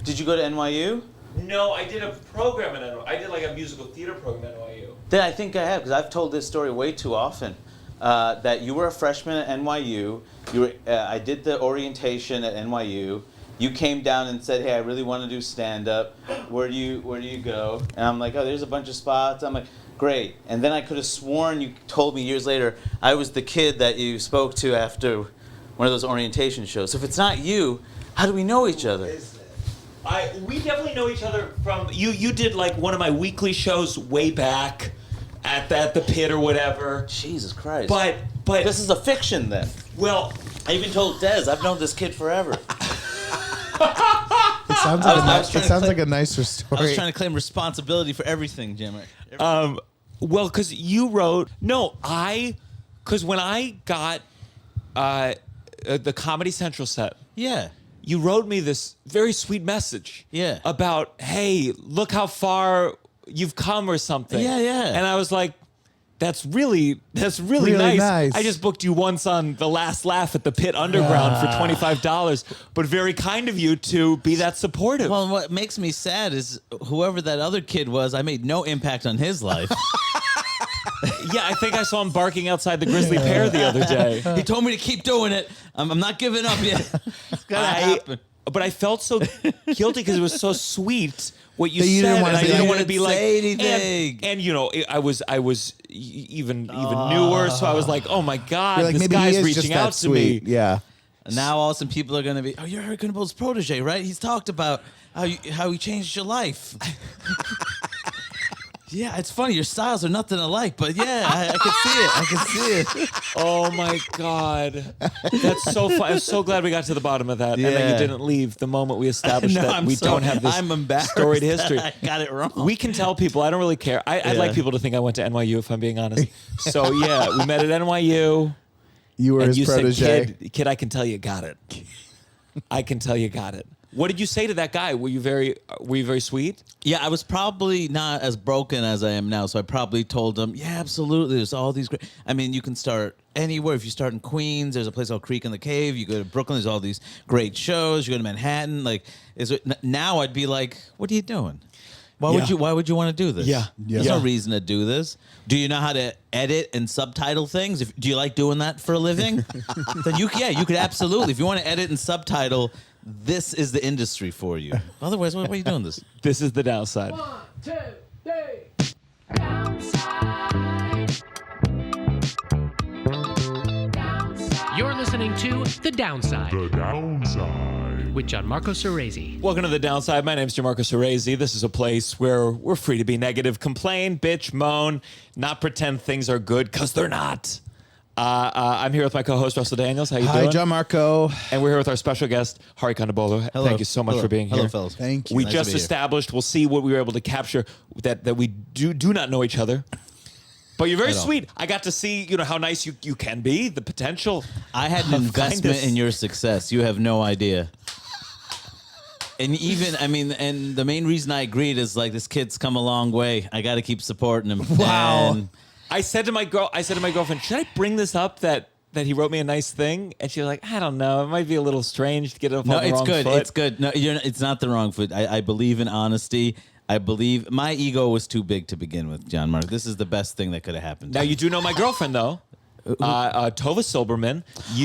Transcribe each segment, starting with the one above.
Did you go to NYU? No, I did a program at NYU. I did like a musical theater program at NYU. Then I think I have, because I've told this story way too often. That you were a freshman at NYU. I did the orientation at NYU. You came down and said, "Hey, I really want to do stand-up. Where do you go?" And I'm like, "Oh, there's a bunch of spots." I'm like, "Great." And then I could have sworn you told me years later I was the kid that you spoke to after one of those orientation shows. So if it's not you, how do we know each other? We definitely know each other from you did like one of my weekly shows way back at the pit or whatever. Jesus Christ. But this is a fiction then. Well, I even told Des, I've known this kid forever. It sounds like a nicer story. I was trying to claim responsibility for everything, Jim. Well, because you wrote because when I got the Comedy Central set, Yeah. you wrote me this very sweet message. Yeah. About, hey, look how far you've come or something. Yeah, yeah. And I was like, that's really Really nice. nice. I just booked you once on The Last Laugh at the Pit Underground for $25, but very kind of you to be that supportive. Well, what makes me sad is whoever that other kid was, I made no impact on his life. Yeah, I think I saw him barking outside the Grizzly Pear the other day. He told me to keep doing it. I'm not giving up yet. It's gotta happen. But I felt so guilty because it was so sweet what you That you said, didn't wanna and I say didn't anything. want to be like Say anything. And you know, I was even newer, so I was like, oh my god, You're like, this maybe guy's he is reaching just out that to sweet. me. Yeah. And now all of a sudden people are going to be, oh, you're Hari Kondabolu's protege, right? He's talked about how he changed your life. Yeah, it's funny. Your styles are nothing alike, but yeah, I can see it. I can see it. Oh my god, that's so fun! I'm so glad we got to the bottom of that, and that Yeah. you didn't leave the moment we established No, that we don't have this I'm embarrassed storied that history. I got it wrong. We can tell people. I don't really care. I'd like people to think I went to NYU, if I'm being honest. So yeah, we met at NYU. You were And his you protege. said, kid, I can tell you got it. I can tell you got it. What did you say to that guy? Were you very sweet? Yeah, I was probably not as broken as I am now, so I probably told him, yeah, absolutely, there's all these great... I mean, you can start anywhere. If you start in Queens, there's a place called Creek in the Cave. You go to Brooklyn, there's all these great shows. You go to Manhattan. Like, now I'd be like, what are you doing? Why would you want to do this? Yeah. There's no reason to do this. Do you know how to edit and subtitle things? Do you like doing that for a living? Then you could absolutely. If you want to edit and subtitle, this is the industry for you. Otherwise, why are you doing this? This is the downside. 1, 2, 3. Downside. You're listening to The Downside. The Downside. With Gianmarco Soresi. Welcome to The Downside. My name's Gianmarco Soresi. This is a place where we're free to be negative, complain, bitch, moan, not pretend things are good, because they're not. I'm here with my co-host, Russell Daniels. How you doing? Hi, Gianmarco. And we're here with our special guest, Hari Kondabolu. Hello. Thank you so much Hello. for being here. Hello, fellas. Thank you. We Nice to just be here. established, we'll see what we were able to capture, that we do not know each other. But you're very At all. sweet. I got to see, how nice you can be, the potential. I had an of investment kindness. in your success. You have no idea. And and the main reason I agreed is like, this kid's come a long way. I got to keep supporting him. Wow. And I said to my girlfriend, should I bring this up that he wrote me a nice thing? And she was like, I don't know. It might be a little strange to get it up no, on the it's wrong good. foot. It's good. No, it's not the wrong foot. I believe in honesty. I believe my ego was too big to begin with, Gianmarco. This is the best thing that could have happened. Now, you do know my girlfriend, though. Tova Silberman.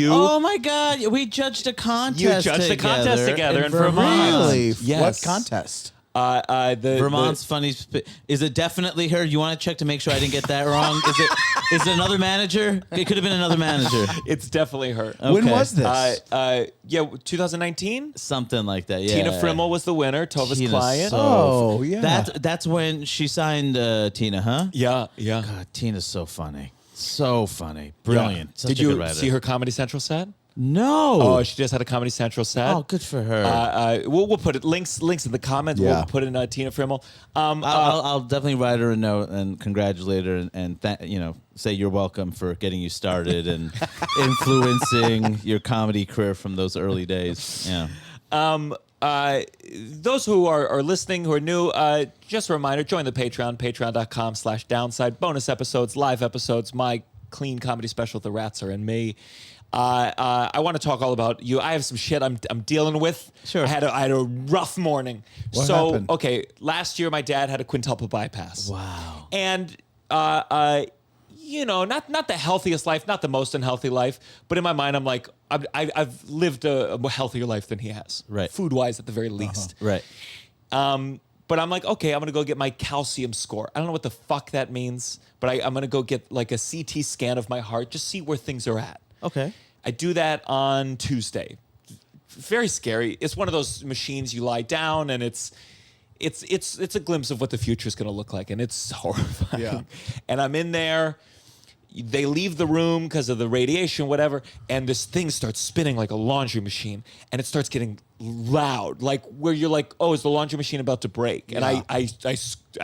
Oh my God! We judged a contest. You judged a contest together in Vermont. Really? Yes. What contest? Vermont's funny. Is it definitely her? You want to check to make sure I didn't get that wrong? Is it another manager? It could have been another manager. It's definitely her. When Okay. was this? 2019. Something like that. Yeah. Tina Frimmel was the winner. Tova's Tina's client. Oh, yeah. That's when she signed Tina, huh? Yeah. God, Tina's so funny. So funny. Brilliant. Such Did a good you writer. see her Comedy Central set? No. Oh, she just had a Comedy Central set. Oh, good for her. We'll put it links in the comments. Yeah. We'll put in Tina Frimmel. I'll definitely write her a note and congratulate her and say you're welcome for getting you started and influencing your comedy career from those early days. Yeah. Those who are listening, who are new, just a reminder, join the Patreon, patreon.com/downside. Bonus episodes, live episodes, my clean comedy special, The Ratzer and Me. I want to talk all about you. I have some shit I'm dealing with. Sure. I had a rough morning. What so happened? okay, last year my dad had a quintuple bypass. Wow. And you know, not the healthiest life, not the most unhealthy life, but in my mind I'm like I've lived a more healthier life than he has. Right. Food wise at the very least. Right. But I'm like, okay, I'm gonna go get my calcium score. I don't know what the fuck that means, but I'm gonna go get like a CT scan of my heart, just see where things are at. Okay. I do that on Tuesday. Very scary. It's one of those machines you lie down and it's a glimpse of what the future is gonna look like, and it's horrifying. Yeah. And I'm in there. They leave the room because of the radiation, whatever, and this thing starts spinning like a laundry machine, and it starts getting loud, like where you're like, oh, is the laundry machine about to break? And I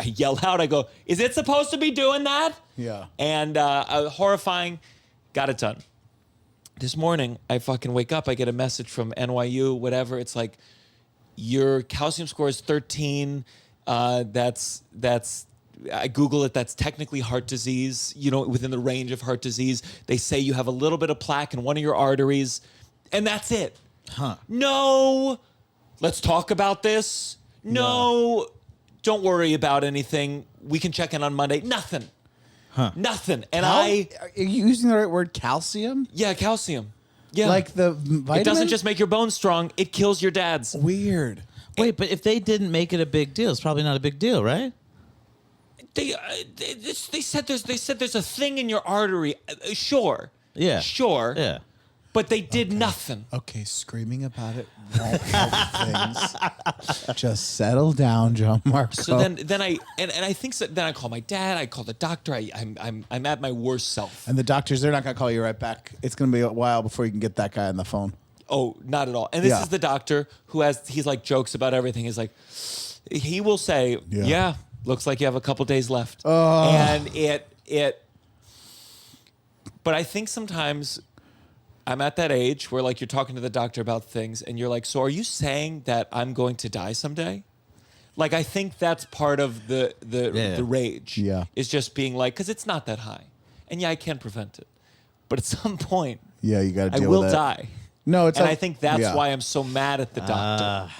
yell out, I go, is it supposed to be doing that? Yeah. And horrifying, got it done. This morning, I fucking wake up, I get a message from NYU, whatever, it's like, your calcium score is 13, that's I Google it, that's technically heart disease, you know, within the range of heart disease. They say you have a little bit of plaque in one of your arteries, and that's it. Huh. No, let's talk about this. No, don't worry about anything. We can check in on Monday. Nothing. Nothing. And Are you using the right word? Calcium? yeah, calcium. Yeah. Like the vitamin? it doesn't just make your bones strong, it kills your dad's. Weird. Wait, but if they didn't make it a big deal, it's probably not a big deal, right? They said there's a thing in your artery. Sure. Yeah. Sure. Yeah. But they did nothing. Okay, screaming about it won't help things. Just settle down, Gianmarco. So then I think so, then I call my dad. I call the doctor. I'm at my worst self. And the doctors, they're not going to call you right back. It's going to be a while before you can get that guy on the phone. Oh, not at all. And this Yeah. is the doctor he's like jokes about everything. He's like, he will say, yeah, looks like you have a couple days left. And but I think sometimes I'm at that age where like you're talking to the doctor about things and you're like, so are you saying that I'm going to die someday? Like, I think that's part of the rage. Yeah. Is just being like, because it's not that high. And yeah, I can prevent it. But at some point, Yeah, you got to I deal will with it. die. No, it's And like- I think that's yeah. why I'm so mad at the doctor.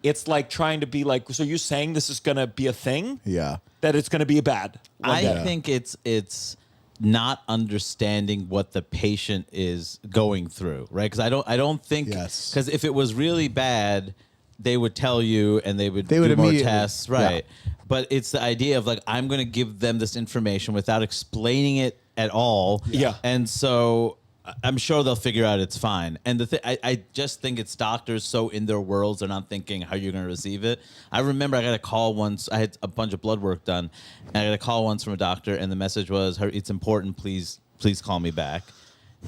It's like trying to be like, so you're saying this is going to be a thing? Yeah. That it's going to be bad? I think it's not understanding what the patient is going through, right? Because I don't think Yes. because if it was really bad, they would tell you and they would They do would more immediately- tests, right? yeah. But it's the idea of like I'm going to give them this information without explaining it at all. Yeah. And so I'm sure they'll figure out it's fine. And I just think it's doctors so in their worlds, they're not thinking how you're going to receive it. I remember I got a call once. I had a bunch of blood work done, and I got a call once from a doctor, and the message was, "It's important. Please call me back."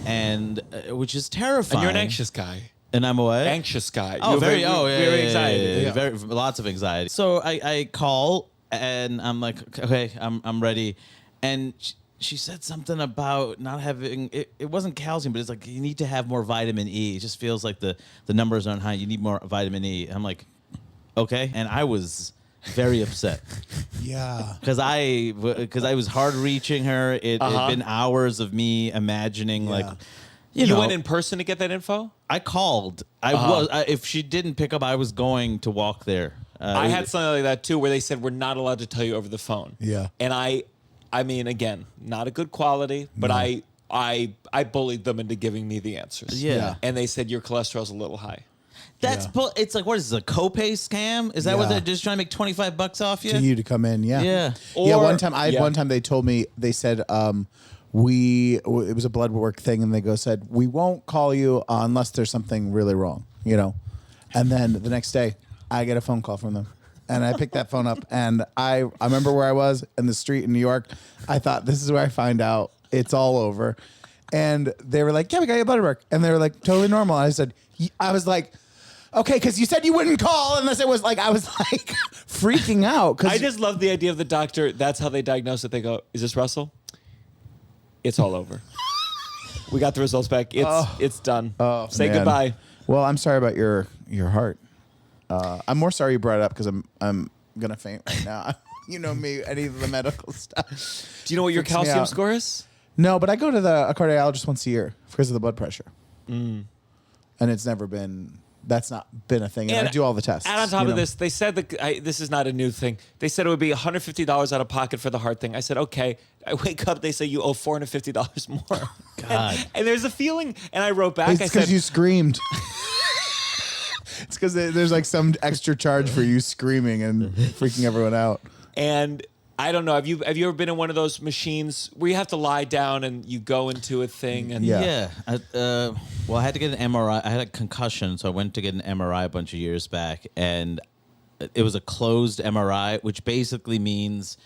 And which is terrifying. And you're an anxious guy. And I'm away. Anxious guy. Oh, You're very anxiety. yeah. Very lots of anxiety. So I call and I'm like, okay, I'm ready, and she said something about not having it wasn't calcium, but it's like you need to have more vitamin E. It just feels like the numbers aren't high. You need more vitamin E. I'm like, okay, and I was very upset. Yeah. Because I was hard reaching her. It had been hours of me imagining like. You know, went in person to get that info? I called. If she didn't pick up, I was going to walk there. I had something like that too, where they said we're not allowed to tell you over the phone. Yeah. And I mean, again, not a good quality, but I bullied them into giving me the answers. Yeah. And they said your cholesterol's a little high. That's it's like, what is this, a copay scam? Is that what Yeah. they're just trying to make $25 off you? To you to come in, yeah. Yeah. Yeah, Or- one time yeah. one time they told me, they said it was a blood work thing, and they said we won't call you unless there's something really wrong, you know. And then the next day I get a phone call from them. And I picked that phone up, and I remember where I was in the street in New York. I thought, this is where I find out it's all over. And they were like, yeah, we got your blood work. And they were like, totally normal. I was like, okay, because you said you wouldn't call unless it was like, I was like freaking out. I just love the idea of the doctor. That's how they diagnose it. They go, is this Russell? It's all over. We got the results back. It's done. Say man. goodbye. Well, I'm sorry about your heart. I'm more sorry you brought it up because I'm gonna faint right now. You know me, any of the medical stuff. Do you know what your Freaks me calcium out. score is? No, but I go to a cardiologist once a year because of the blood pressure. and it's never been. That's not been a thing, and I do all the tests. And on top you of know? this, they said this is not a new thing. They said it would be $150 out of pocket for the heart thing. I said, okay. I wake up, they say you owe $450 more. God. And there's a feeling, and I wrote back, It's I because said, you screamed. It's because there's like some extra charge for you screaming and freaking everyone out. and I don't know, have you ever been in one of those machines where you have to lie down and you go into a thing? And Yeah. Well, I had to get an MRI. I had a concussion, so I went to get an MRI a bunch of years back, and it was a closed MRI, which basically means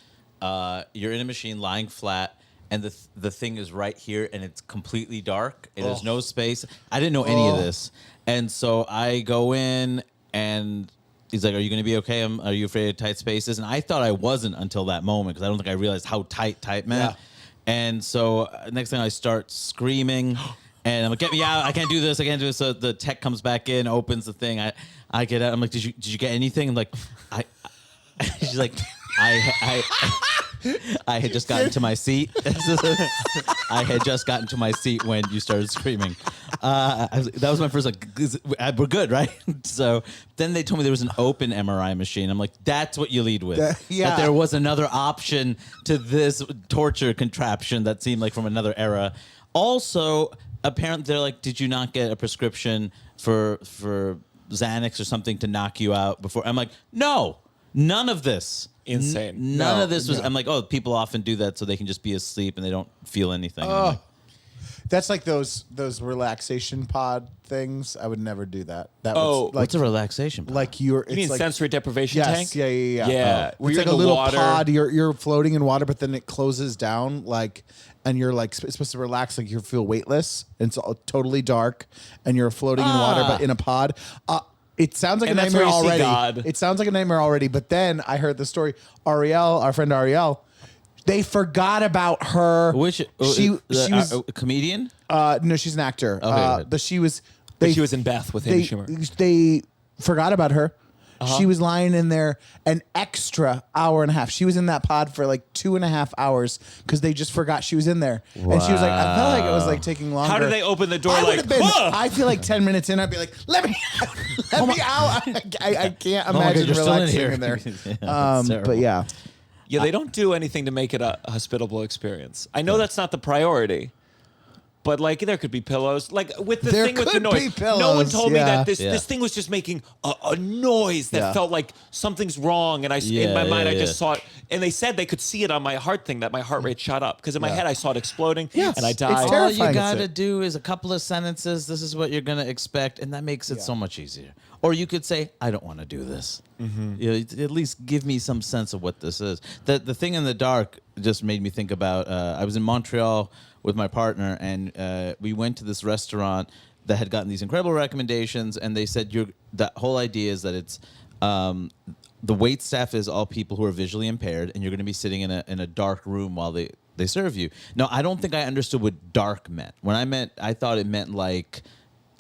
you're in a machine lying flat, and the thing is right here, and it's completely dark, and there's no space. I didn't know any of this, and so I go in, and he's like, "Are you going to be okay? Are you afraid of tight spaces?" And I thought I wasn't until that moment, because I don't think I realized how tight meant. Yeah. And so next thing I start screaming, and I'm like, "Get me out! I can't do this! I can't do this!" So the tech comes back in, opens the thing. I get out. I'm like, "Did you get anything?" I'm like, She's like, I had just gotten to my seat. I had just gotten to my seat when you started screaming. That was my first, like, we're good, right? So then they told me there was an open MRI machine. I'm like, that's what you lead with. That there was another option to this torture contraption that seemed like from another era. Also, apparently they're like, did you not get a prescription for Xanax or something to knock you out before? I'm like, no, none of this. Insane. None of this was. I'm like, oh, people often do that so they can just be asleep and they don't feel anything. And I'm like, That's like those relaxation pod things. I would never do that. That Oh, was what's a relaxation pod? like you're. You mean like, sensory deprivation yes, tank? Yeah. Yeah. Where It's you're like a in the little water. pod. You're floating in water, but then it closes down, like, and you're like it's supposed to relax, like you feel weightless, and it's all totally dark, and you're floating in water, but in a pod. It sounds like And a that's nightmare where you see already. God. It sounds like a nightmare already. But then I heard the story. Ariel, our friend Ariel, they forgot about her. Which she was a comedian? no, she's an actor. Okay. But she was. But she was in Beth with Amy they, Schumer. They forgot about her. She was lying in there an extra hour and a half. She was in that pod for like 2.5 hours because they just forgot she was in there. And she was like, I felt like it was like taking longer. How did they open the door? I would Like, have been. "Whoa!" I feel like 10 minutes in, I'd be like, let me out. I can't my God, imagine you're still in relaxing here. in there. Yeah, that's terrible. But yeah. Yeah, they don't do anything to make it a hospitable experience. I know that's not the priority, but like there could be pillows. Like with the There thing with the could noise, be no one pillows, told me yeah. that this Yeah. this thing was just making a noise that Yeah. felt like something's wrong. And in my mind, I just saw it. And they said they could see it on my heart thing, that my heart rate shot up. Because in my head, I saw it exploding, Yeah, and I it's died. All terrifying. you gotta do is a couple of sentences. This is what you're gonna expect, and that makes it so much easier. Or you could say, "I don't want to do this." You know, at least give me some sense of what this is. The thing in the dark just made me think about. I was in Montreal with my partner, and we went to this restaurant that had gotten these incredible recommendations, and they said that whole idea is that it's. The wait staff is all people who are visually impaired, and you're going to be sitting in a dark room while they serve you. Now, I don't think I understood what dark meant. I thought it meant like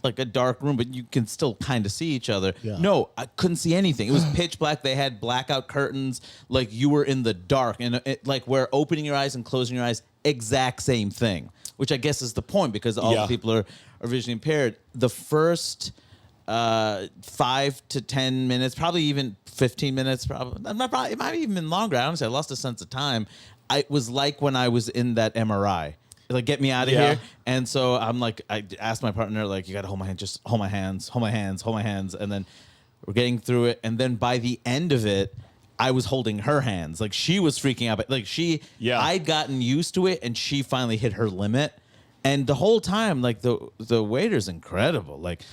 a dark room, but you can still kind of see each other. Yeah. No, I couldn't see anything. It was pitch black. They had blackout curtains, like you were in the dark, and like where opening your eyes and closing your eyes, exact same thing. Which I guess is the point, because all the people are visually impaired. The first 5 to 10 minutes, probably even 15 minutes, it might have even been longer. Honestly, I lost a sense of time. It was like when I was in that MRI. Like, get me out of here. And so I'm like, I asked my partner, like, you got to hold my hand, just hold my hands. And then we're getting through it. And then by the end of it, I was holding her hands. Like, she was freaking out. But like I'd gotten used to it, and she finally hit her limit. And the whole time, like, the waiter's incredible. Like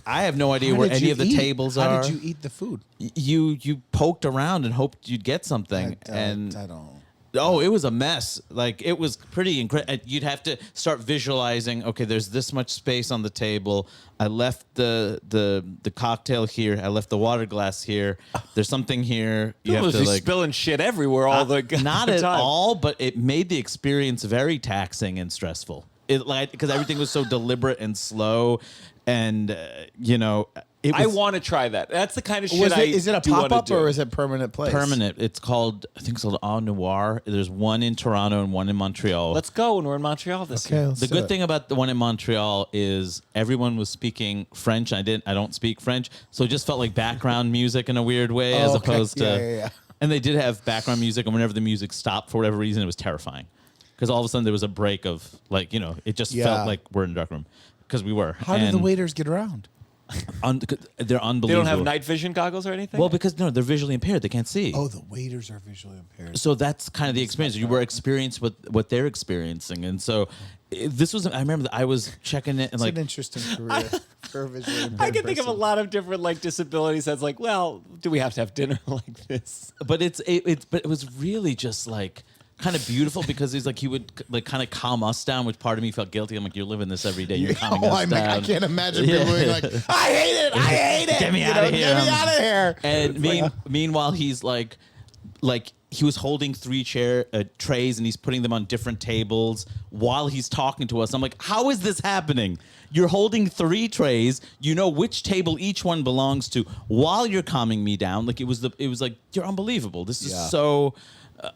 I have no idea where any of the tables are. How did you eat the food? You poked around and hoped you'd get something. I don't. Oh, it was a mess. Like, it was pretty incredible. You'd have to start visualizing, okay, there's this much space on the table. I left the cocktail here. I left the water glass here. There's something here. You have to, like, spilling shit everywhere all the not the at time. all, but it made the experience very taxing and stressful. Because everything was so deliberate and slow, and I want to try that. That's the kind of shit Is it a do wanna pop-up do. or is it permanent place? Permanent. I think it's called Noir. There's one in Toronto and one in Montreal. Let's go when we're in Montreal this Okay, year. let's The do good it. thing about the one in Montreal is everyone was speaking French. I don't speak French, so it just felt like background music in a weird way, as okay. opposed to. Yeah. And they did have background music, and whenever the music stopped for whatever reason, it was terrifying, because all of a sudden there was a break of it just Yeah. felt like we're in a dark room, because we were. How do the waiters get around? They're unbelievable. They don't have night vision goggles or anything? Well, because they're visually impaired. They can't see. Oh, the waiters are visually impaired. So that's kind of the experience. You were experiencing what they're experiencing, and so this was. I remember that I was checking it, and It's like an interesting career for a visually impaired I can think of a person. lot of different disabilities that's like, well, do we have to have dinner like this? but it was really just like kind of beautiful, because he's like, he would like kind of calm us down, which part of me felt guilty. I'm like, you're living this every day. You're calming us down. I can't imagine people being like, I hate it. I hate it. Get me out of here. Get me out of here. And meanwhile, he's like he was holding 3 trays, and he's putting them on different tables while he's talking to us. I'm like, how is this happening? You're holding 3 trays. You know which table each one belongs to while you're calming me down. Like it was like, you're unbelievable. This is so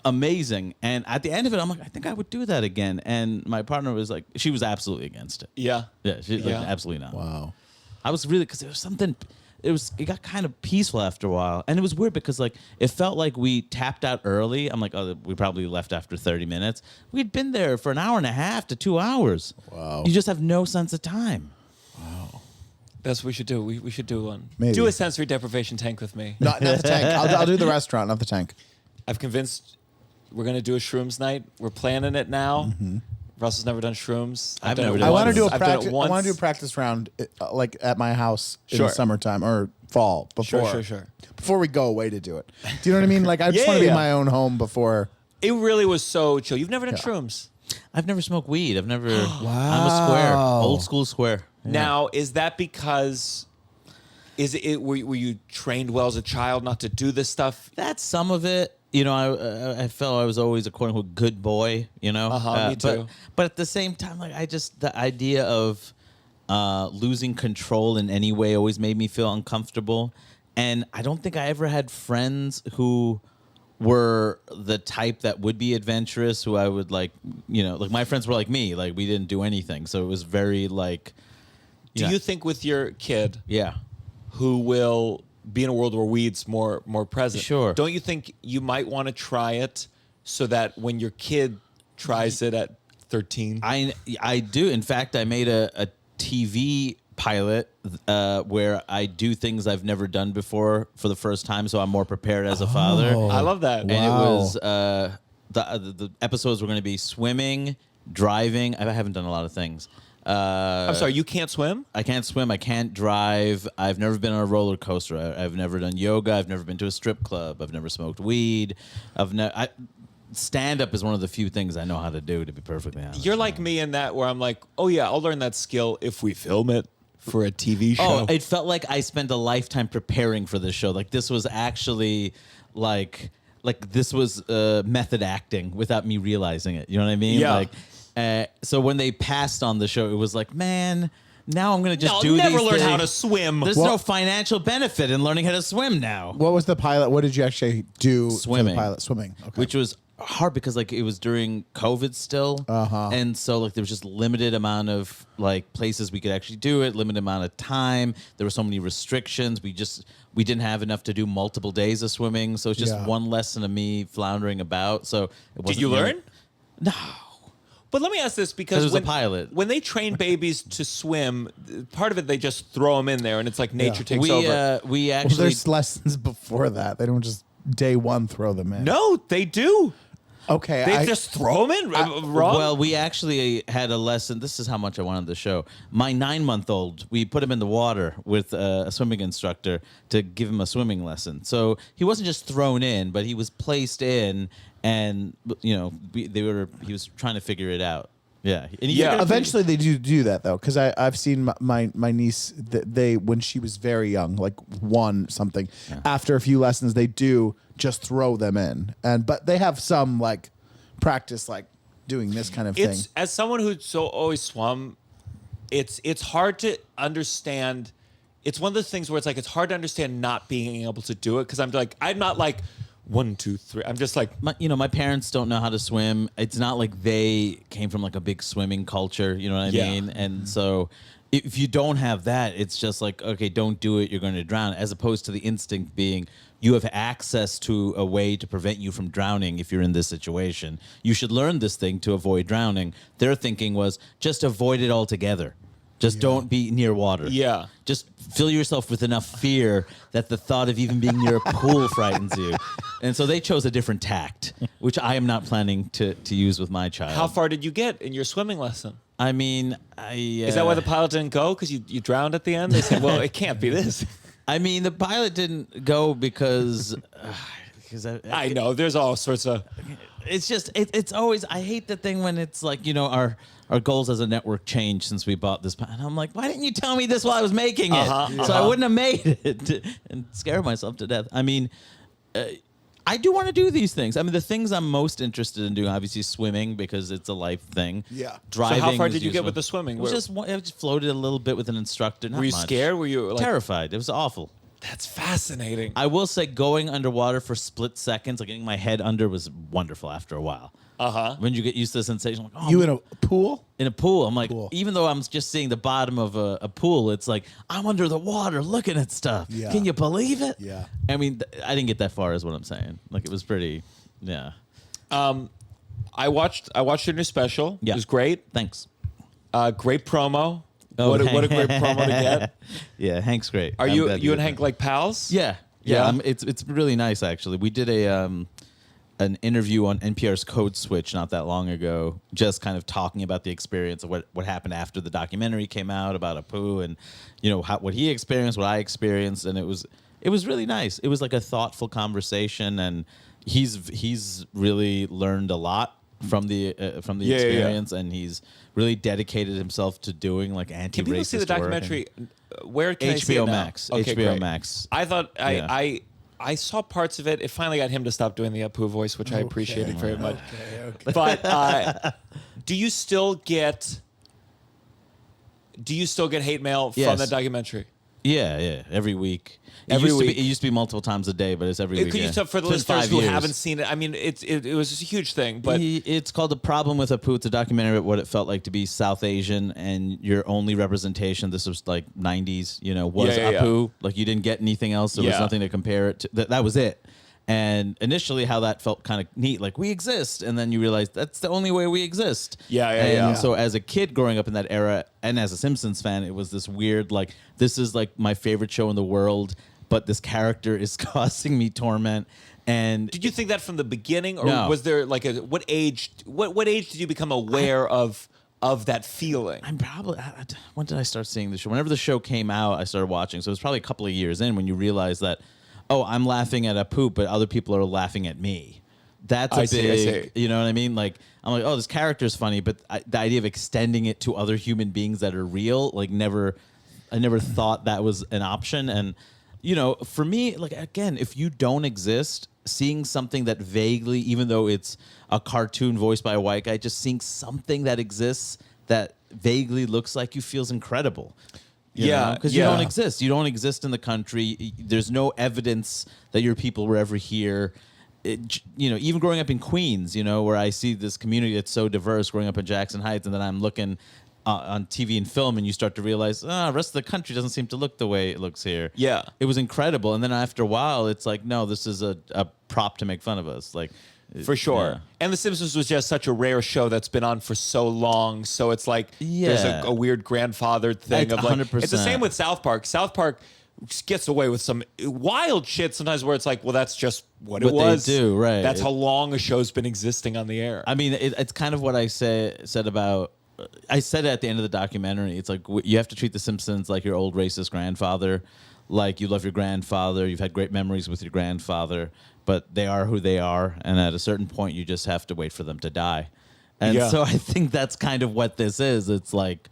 amazing. And at the end of it, I'm like, I think I would do that again. And my partner was like, she was absolutely against it. Yeah. Yeah, she's like, Yeah. absolutely not. Wow. I was really, because there was something. It got kind of peaceful after a while, and it was weird because like it felt like we tapped out early. I'm like, oh, we probably left after 30 minutes. We'd been there for an hour and a half to 2 hours. Wow. You just have no sense of time. That's what we should do. We should do one. Maybe. Do a sensory deprivation tank with me. Not the tank. I'll do the restaurant, not the tank. I've convinced we're going to do a shrooms night. We're planning it now. Russell's never done shrooms. I've done never it done I it want to once. do a I've done it practice. I once. want to do a practice round, like at my house in Sure. the summertime or fall before. Sure. Before we go away to do it. Do you know what I mean? Like I just Yeah, want to be yeah. in my own home before. It really was so chill. You've never done shrooms. I've never smoked weed. I'm a square, old school square. Yeah. Now, is that because were you trained well as a child not to do this stuff? That's some of it. I felt I was always a quote unquote good boy. Me too. But at the same time, like the idea of losing control in any way always made me feel uncomfortable. And I don't think I ever had friends who were the type that would be adventurous, who I would like my friends were like me, like we didn't do anything. So it was very like. Do you think with your kid Yeah. who will be in a world where weed's more present? Sure. Don't you think you might want to try it so that when your kid tries it at 13? I do. In fact, I made a TV pilot where I do things I've never done before for the first time, so I'm more prepared as a father. I love that. And it was the episodes were going to be swimming, driving. I haven't done a lot of things. I'm sorry, you can't swim? I can't swim. I can't drive. I've never been on a roller coaster. I've never done yoga. I've never been to a strip club. I've never smoked weed. Stand up is one of the few things I know how to do, to be perfectly honest. You're like me in that where I'm like, oh yeah, I'll learn that skill if we film it for a TV show. Oh, it felt like I spent a lifetime preparing for this show. Like this was actually like this was method acting without me realizing it. You know what I mean? Yeah. Like, so when they passed on the show, it was like, man, now I'm gonna just I'll do never these learn how things. to swim. There's no financial benefit in learning how to swim now. What was the pilot? What did you actually do for Swimming. the pilot? Swimming. Okay. Which was hard because like it was during COVID still, and so like there was just limited amount of like places we could actually do it, limited amount of time. There were so many restrictions. We didn't have enough to do multiple days of swimming, so it's just one lesson of me floundering about. So it wasn't Did you really- learn? No. But let me ask this, because It was a pilot. When they train babies to swim, part of it they just throw them in there, and it's like nature takes We over. we well, actually there's lessons before that. They don't just day one throw them in. No, they do. Okay. They just throw them in. Wrong. Well, we actually had a lesson. This is how much I wanted the show. My 9-month-old, we put him in the water with a swimming instructor to give him a swimming lesson. So he wasn't just thrown in, but he was placed in, and he was trying to figure it out. Yeah. And he figured it Eventually, they do that though, because I've seen my niece. They when she was very young, like 1 something. After a few lessons, they do just throw them in, but they have some like practice, like doing this kind of thing. It's, as someone who's always swum, it's hard to understand it's one of those things where it's like it's hard to understand not being able to do it because I'm not like 1, 2, 3. I'm just like My parents don't know how to swim. It's not like they came from like a big swimming culture. You know what I mean? And so if you don't have that, it's just like, okay, don't do it. You're going to drown. As opposed to the instinct being you have access to a way to prevent you from drowning if you're in this situation. You should learn this thing to avoid drowning. Their thinking was just avoid it altogether. Just don't be near water. Yeah. Just fill yourself with enough fear that the thought of even being near a pool frightens you. And so they chose a different tact, which I am not planning to use with my child. how far did you get in your swimming lesson? I mean, Is that why the pilot didn't go? Because you drowned at the end? They said, well, it can't be this. I mean, the pilot didn't go because I know. There's all sorts of... it's just it's always, I hate the thing when it's like, our goals as a network changed since we bought this. And I'm like, why didn't you tell me this while I was making it? So I wouldn't have made it and scare myself to death. I mean, I do want to do these things. I mean, the things I'm most interested in doing, obviously swimming because it's a life thing. Yeah. Driving. So how far is did you get useful. with the swimming? It was I just floated a little bit with an instructor. Not Were you much. scared? Were you like... Terrified. It was awful. That's fascinating. I will say going underwater for split seconds, like getting my head under, was wonderful after a while. When you get used to the sensation, like, oh, You in a pool? in a pool, I'm like, Cool. even though I'm just seeing the bottom of a pool, it's like I'm under the water looking at stuff. Yeah. Can you believe it? Yeah. I mean, I didn't get that far, is what I'm saying. Like, it was pretty, yeah. I watched your new special. Yeah. It was great. Thanks. Great promo. Oh, What a great promo to get. Yeah, Hank's great. Are I'm you glad and did Hank that. like pals? Yeah. It's really nice, actually. We did an interview on NPR's Code Switch not that long ago, just kind of talking about the experience of what happened after the documentary came out about Apu, and what he experienced, what I experienced, and it was really nice. It was like a thoughtful conversation, and he's really learned a lot from the experience, and he's really dedicated himself to doing like anti-racist Can people see the work and- documentary? Where can I see it HBO now? Max. Okay, HBO great. Max. I thought Yeah. I saw parts of it. It finally got him to stop doing the Apu voice, which I appreciated very much. Okay. But do you still get hate mail from Yes. the documentary? Yeah, every week. Every week. It used to be multiple times a day, but it's every week. Could you yeah. tell for the It's listeners been 5 who years. haven't seen it? I mean, it was a huge thing, but It's called The Problem with Apu. It's a documentary about what it felt like to be South Asian, and your only representation, this was like 90s, was Yeah, yeah, Apu. Like, you didn't get anything else. There was Yeah. nothing to compare it to. That was it. And initially, how that felt kind of neat, like we exist, and then you realize that's the only way we exist. And so, as a kid growing up in that era, and as a Simpsons fan, it was this weird, like, this is like my favorite show in the world, but this character is causing me torment. And did you think that from the beginning, or No. was there like what age did you become aware of that feeling? I'm probably, when did I start seeing the show? Whenever the show came out, I started watching. So it was probably a couple of years in when you realize that, oh, I'm laughing at Apu, but other people are laughing at me. That's I see. you know what I mean? Like, I'm like, oh, this character's funny, but the idea of extending it to other human beings that are real, like, I never thought that was an option. And, for me, like, again, if you don't exist, seeing something that vaguely, even though it's a cartoon voiced by a white guy, just seeing something that exists that vaguely looks like you feels incredible. Because you don't exist. You don't exist in the country. There's no evidence that your people were ever here. Even growing up in Queens, where I see this community that's so diverse, growing up in Jackson Heights, and then I'm looking on TV and film, and you start to realize, the rest of the country doesn't seem to look the way it looks here. Yeah. It was incredible. And then after a while, it's like, no, this is a prop to make fun of us. Like, For sure. yeah. And The Simpsons was just such a rare show that's been on for so long. So it's like there's Yeah. a weird grandfathered thing It's of like 100%. it's the same with South Park. South Park gets away with some wild shit sometimes where it's like, well, that's just what it What they was. do, right. That's how long a show's been existing on the air. I mean, it's kind of what I said about. I said it at the end of the documentary. It's like you have to treat The Simpsons like your old racist grandfather. Like, you love your grandfather, you've had great memories with your grandfather, but they are who they are, and at a certain point, you just have to wait for them to die. And Yeah. so I think that's kind of what this is. It's like,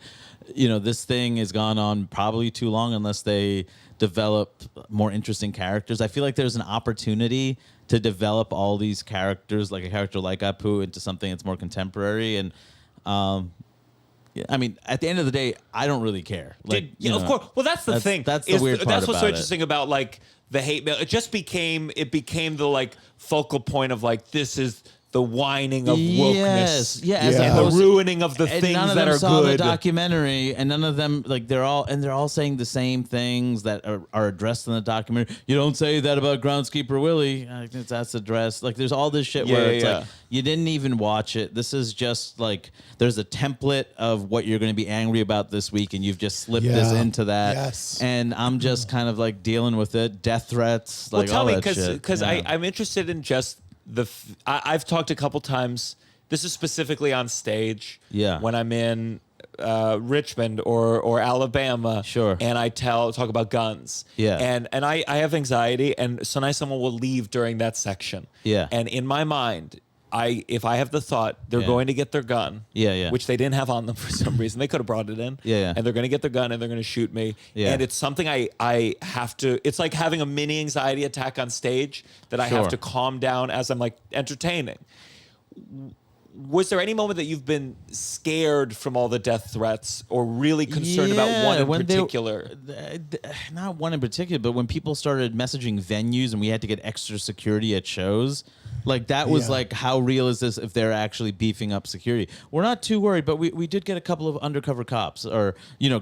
this thing has gone on probably too long unless they develop more interesting characters. I feel like there's an opportunity to develop all these characters, like a character like Apu, into something that's more contemporary. And Yeah, I mean, at the end of the day, I don't really care. Like, Yeah, of course. Well, that's the thing. That's the weird part That's what's so about interesting about like the hate mail. It became the like focal point of like this is the whining of wokeness. Yes, as Yeah. And the opposed to- ruining of the and things none of that them are saw good. the documentary, and none of them like they're all saying the same things that are addressed in the documentary. You don't say that about Groundskeeper Willie. I think that's addressed. Like there's all this shit where it's like you didn't even watch it. This is just like there's a template of what you're going to be angry about this week, and you've just slipped this Yeah. into that. Yes. And I'm just kind of like dealing with it. Death threats, like Well, tell all me, that shit. because Yeah. I'm interested in just I've talked a couple times. This is specifically on stage. Yeah. When I'm in Richmond or Alabama. Sure. And I talk about guns. Yeah. And I have anxiety, and sometimes someone will leave during that section. Yeah. And in my mind, if I have the thought they're Yeah. going to get their gun, Yeah. which they didn't have on them for some reason, they could have brought it in, Yeah. and they're going to get their gun and they're going to shoot me, Yeah. and it's something I have to. It's like having a mini anxiety attack on stage that I have Sure. to calm down as I'm like entertaining. Was there any moment that you've been scared from all the death threats, or really concerned about one in when particular? Not one in particular, but when people started messaging venues and we had to get extra security at shows, like that was Yeah. like, how real is this if they're actually beefing up security? We're not too worried, but we did get a couple of undercover cops or,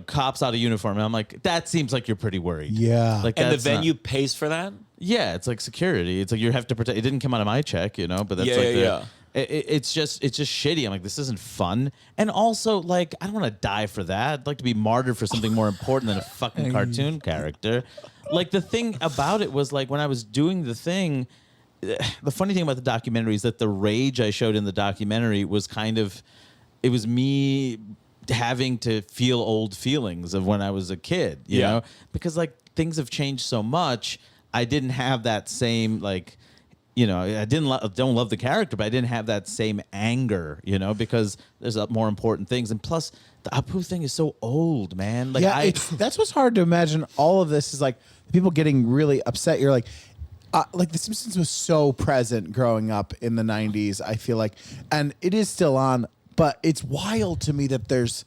cops out of uniform. And I'm like, that seems like you're pretty worried. Yeah. Like And the that's not- venue pays for that? yeah, it's like security. It's like you have to protect. It didn't come out of my check, but that's Yeah, like yeah, It's just shitty. I'm like, this isn't fun. And also, like, I don't want to die for that. I'd like to be martyred for something more important than a fucking cartoon character. Like, the thing about it was, like, when I was doing the thing, the funny thing about the documentary is that the rage I showed in the documentary was it was me having to feel old feelings of when I was a kid, you know? Because, like, things have changed so much. I didn't have that same, like... I don't love the character, but I didn't have that same anger, because there's more important things. And plus, the Apu thing is so old, man. Like, that's what's hard to imagine. All of this is like people getting really upset. You're like The Simpsons was so present growing up in the 90s, I feel like, and it is still on, but it's wild to me that there's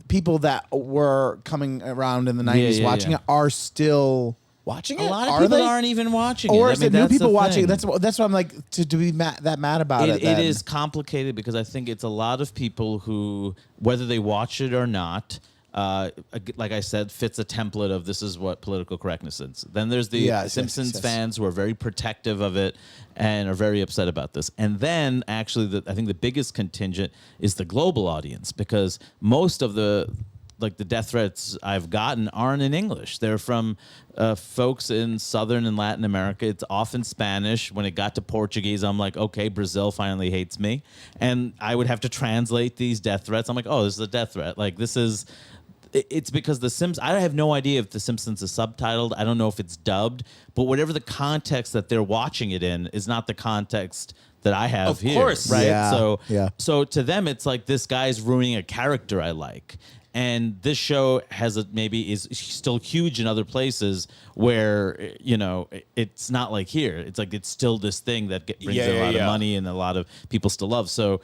people that were coming around in the 90s watching it are still... watching it? A lot of people aren't even watching it. Or is it new that's people the watching it? thing. That's what I'm like, to be that mad about it. It is complicated because I think it's a lot of people who, whether they watch it or not, like I said, fits a template of this is what political correctness is. Then there's the Simpsons fans who are very protective of it and are very upset about this. And then actually, I think the biggest contingent is the global audience, because most of the death threats I've gotten aren't in English. They're from folks in Southern and Latin America. It's often Spanish. When it got to Portuguese, I'm like, okay, Brazil finally hates me. And I would have to translate these death threats. I'm like, oh, this is a death threat. Like, this is... It's because The Simpsons... I have no idea if The Simpsons is subtitled. I don't know if it's dubbed. But whatever the context that they're watching it in is not the context that I have Of here. course. Right? Yeah. So to them, it's like, this guy's ruining a character I like. And this show is still huge in other places where, it's not like here. It's like it's still this thing that brings in a lot of money and a lot of people still love. So,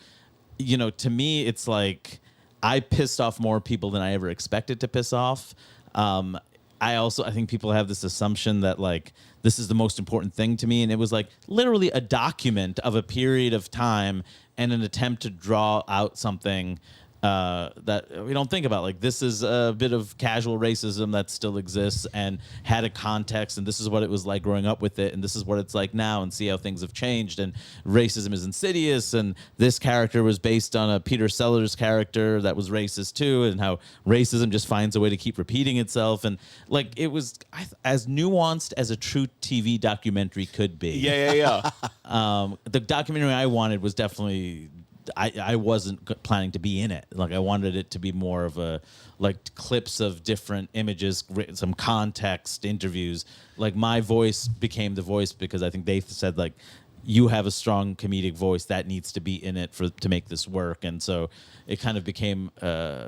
to me, it's like I pissed off more people than I ever expected to piss off. I think people have this assumption that, like, this is the most important thing to me. And it was like literally a document of a period of time and an attempt to draw out something that we don't think about. Like, this is a bit of casual racism that still exists and had a context, and this is what it was like growing up with it, and this is what it's like now, and see how things have changed, and racism is insidious, and this character was based on a Peter Sellers character that was racist too, and how racism just finds a way to keep repeating itself. And like, it was as nuanced as a true TV documentary could be. The documentary I wanted was definitely... I wasn't planning to be in it. Like, I wanted it to be more of a, like, clips of different images, some context, interviews. Like, my voice became the voice because I think they said, like, you have a strong comedic voice that needs to be in it to make this work. And so it kind of became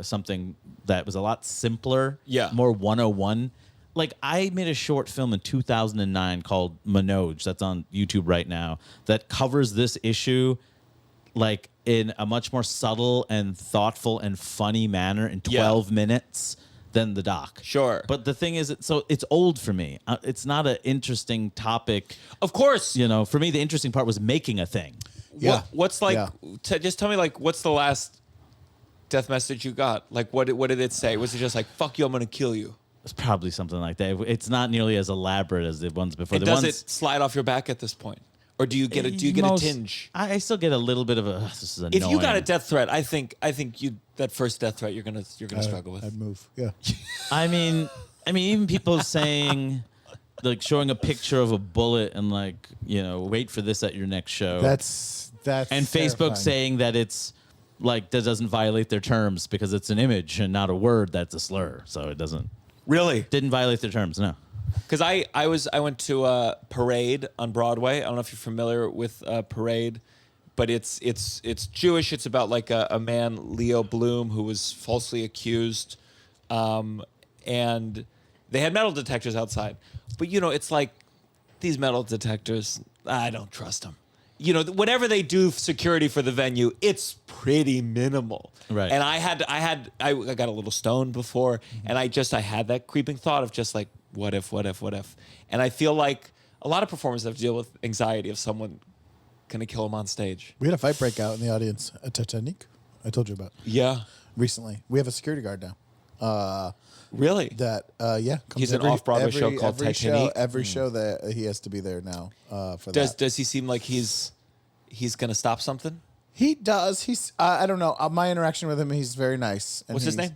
something that was a lot simpler, more 101. Like, I made a short film in 2009 called Manoj, that's on YouTube right now, that covers this issue like in a much more subtle and thoughtful and funny manner in 12 minutes than the doc. Sure. But the thing is, it's old for me. It's not an interesting topic. Of course. You know, for me, the interesting part was making a thing. Yeah. What's like? Yeah. Just tell me, like, what's the last death message you got? Like, what did it say? Was it just like, "Fuck you, I'm gonna kill you"? It's probably something like that. It's not nearly as elaborate as the ones before. And The does ones, it slide off your back at this point, or do you get a tinge? I still get a little bit of a. This is annoying. If you got a death threat, I think you that first death threat you're gonna struggle with. I'd move. Yeah. I mean, even people saying, like, showing a picture of a bullet and like, wait for this at your next show. That's and Facebook terrifying. saying that it's like that doesn't violate their terms because it's an image and not a word that's a slur, so it didn't violate their terms. No. Because I went to a Parade on Broadway. I don't know if you're familiar with Parade, but it's Jewish. It's about like a man, Leo Bloom, who was falsely accused, and they had metal detectors outside. But it's like these metal detectors, I don't trust them. Whatever they do security for the venue, it's pretty minimal. Right. And I got a little stoned before, and I had that creeping thought of just like, what if? And I feel like a lot of performers have to deal with anxiety of someone gonna kill them on stage. We had a fight break out in the audience at Titanic. I told you about. Yeah. Recently, we have a security guard now. Really? That comes He's an off-Broadway show called Titanic? Every show that he has to be there now for that. Does he seem like he's gonna stop something? He does. He's I don't know. My interaction with him, he's very nice. And What's his he's-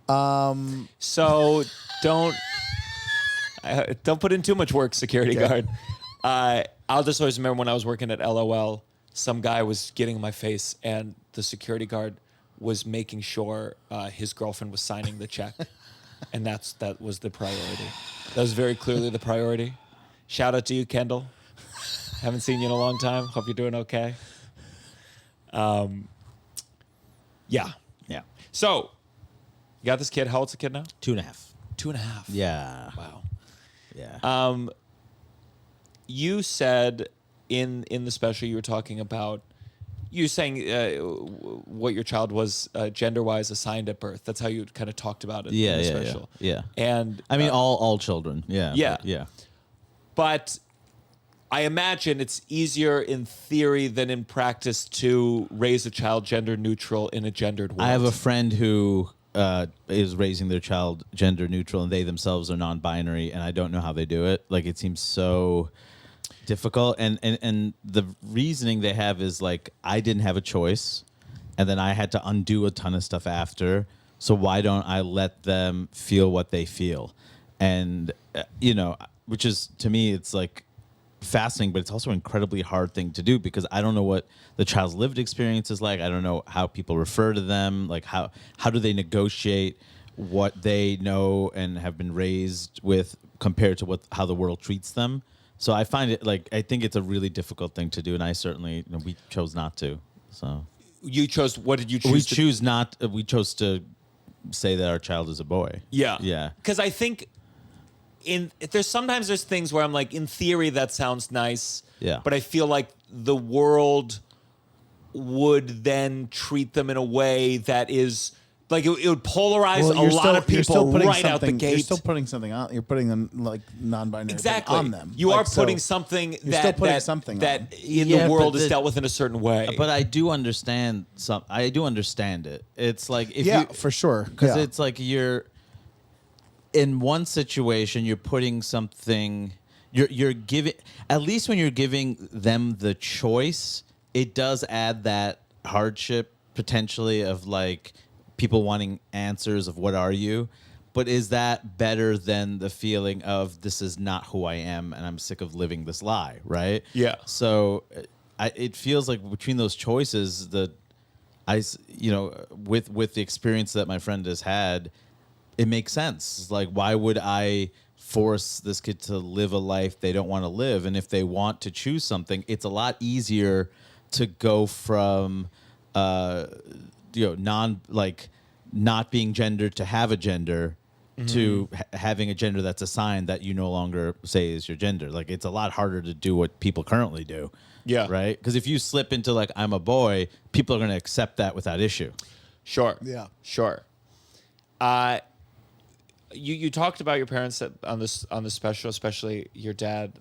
name? So don't put in too much work, security guard. I'll just always remember when I was working at LOL, some guy was getting in my face, and the security guard was making sure his girlfriend was signing the check, and that was the priority. That was very clearly the priority. Shout out to you, Kendall. Haven't seen you in a long time. Hope you're doing okay. Yeah. So, you got this kid. How old's the kid now? 2.5. 2.5. Yeah. Wow. Yeah. You said in the special you were talking about you saying what your child was gender-wise assigned at birth. That's how you kind of talked about it in the special. Yeah. And I mean, all children. Yeah. Yeah. Yeah. But I imagine it's easier in theory than in practice to raise a child gender neutral in a gendered world. I have a friend who is raising their child gender neutral, and they themselves are non-binary, and I don't know how they do it. Like, it seems so difficult, and the reasoning they have is like, I didn't have a choice, and then I had to undo a ton of stuff after. So why don't I let them feel what they feel? And which is, to me, it's like fascinating, but it's also an incredibly hard thing to do because I don't know what the child's lived experience is like. I don't know how people refer to them. Like, how do they negotiate what they know and have been raised with compared to how the world treats them? So I find it I think it's a really difficult thing to do, and I certainly we chose not to. So you chose. What did you choose? We chose to say that our child is a boy. Yeah. Yeah. Because I think there's things where I'm like, in theory, that sounds nice. Yeah. But I feel like the world would then treat them in a way that is like it would polarize a lot of people right out the gate. You're still putting something on. You're putting them like non-binary exactly on them. You Like, are putting so something you're still putting something that on. in Yeah, the world but is dealt with in a certain way. But I do understand I do understand it. It's like if yeah, you, for sure. because Yeah. it's like you're in one situation, you're putting something. You're giving, at least when you're giving them the choice, it does add that hardship potentially of like people wanting answers of what are you. But is that better than the feeling of this is not who I am and I'm sick of living this lie, right? Yeah. So it feels like between those choices, with the experience that my friend has had, it makes sense. It's like, why would I force this kid to live a life they don't want to live? And if they want to choose something, it's a lot easier to go from not being gendered to have a gender to having a gender that's assigned that you no longer say is your gender. Like, it's a lot harder to do what people currently do. Yeah. Right? Because if you slip into, like, I'm a boy, people are going to accept that without issue. Sure. Yeah. Sure. You talked about your parents on the special, especially your dad.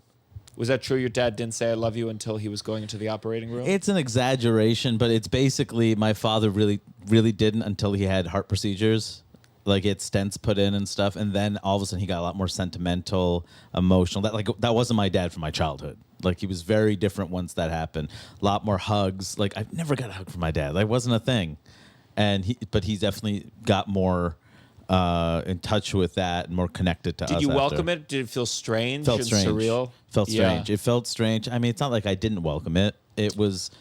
Was that true? Your dad didn't say "I love you" until he was going into the operating room. It's an exaggeration, but it's basically my father really, really didn't until he had heart procedures. Like, he had stents put in and stuff, and then all of a sudden he got a lot more sentimental, emotional. That wasn't my dad from my childhood. Like, he was very different once that happened. A lot more hugs. Like, I've never got a hug from my dad. That wasn't a thing. But he definitely got more in touch with that and more connected to us. Did you welcome after. it? Did it feel strange Felt and strange. surreal? Felt strange. Yeah. It felt strange. I mean, it's not like I didn't welcome it. It was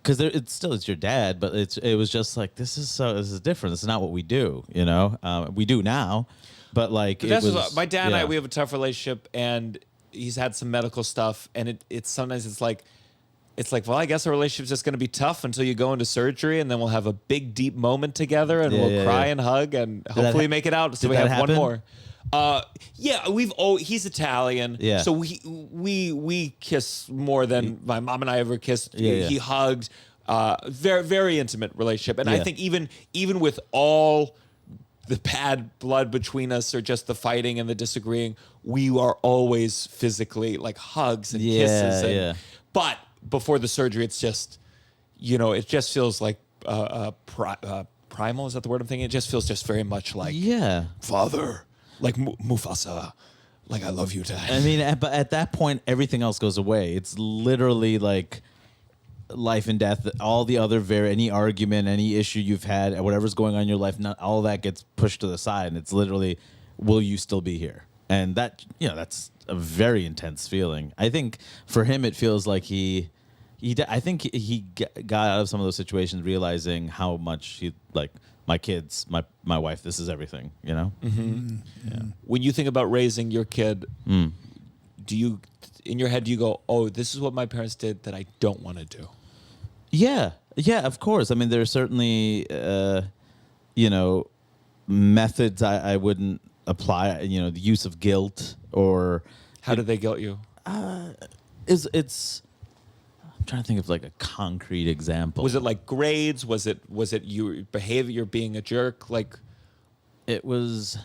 because it's your dad, but it was just like, this is different. This is not what we do. You know, we do now, but like But it was. my dad and yeah. I, we have a tough relationship, and he's had some medical stuff, and it's sometimes it's like, well, I guess our relationship's just going to be tough until you go into surgery, and then we'll have a big, deep moment together, and we'll cry and hug, and hopefully make it out. So did we that have one happen? more. Yeah, he's Italian, Yeah. so we kiss more than my mom and I ever kissed. Yeah. He hugged. Very, very intimate relationship, and I Yeah. think even with all the bad blood between us, or just the fighting and the disagreeing, we are always physically, like, hugs and kisses. Yeah. But before the surgery, it's just, it just feels like primal. Is that the word I'm thinking? It just feels just very much like father, like Mufasa, like, I love you, Dad. I mean, but at that point, everything else goes away. It's literally like life and death. All the other any argument, any issue you've had, whatever's going on in your life, not all that gets pushed to the side, and it's literally, will you still be here? And that, that's a very intense feeling. I think for him, it feels like I think he got out of some of those situations realizing how much he, like, my kids, my wife, this is everything, Yeah. When you think about raising your kid, do you, in your head, do you go, oh, this is what my parents did that I don't want to do? Yeah, of course. I mean, there are certainly, methods I wouldn't apply. The use of guilt, or How did they guilt you? it's. I'm trying to think of like a concrete example. Was it like grades? Was it your behavior being a jerk? Like, It was.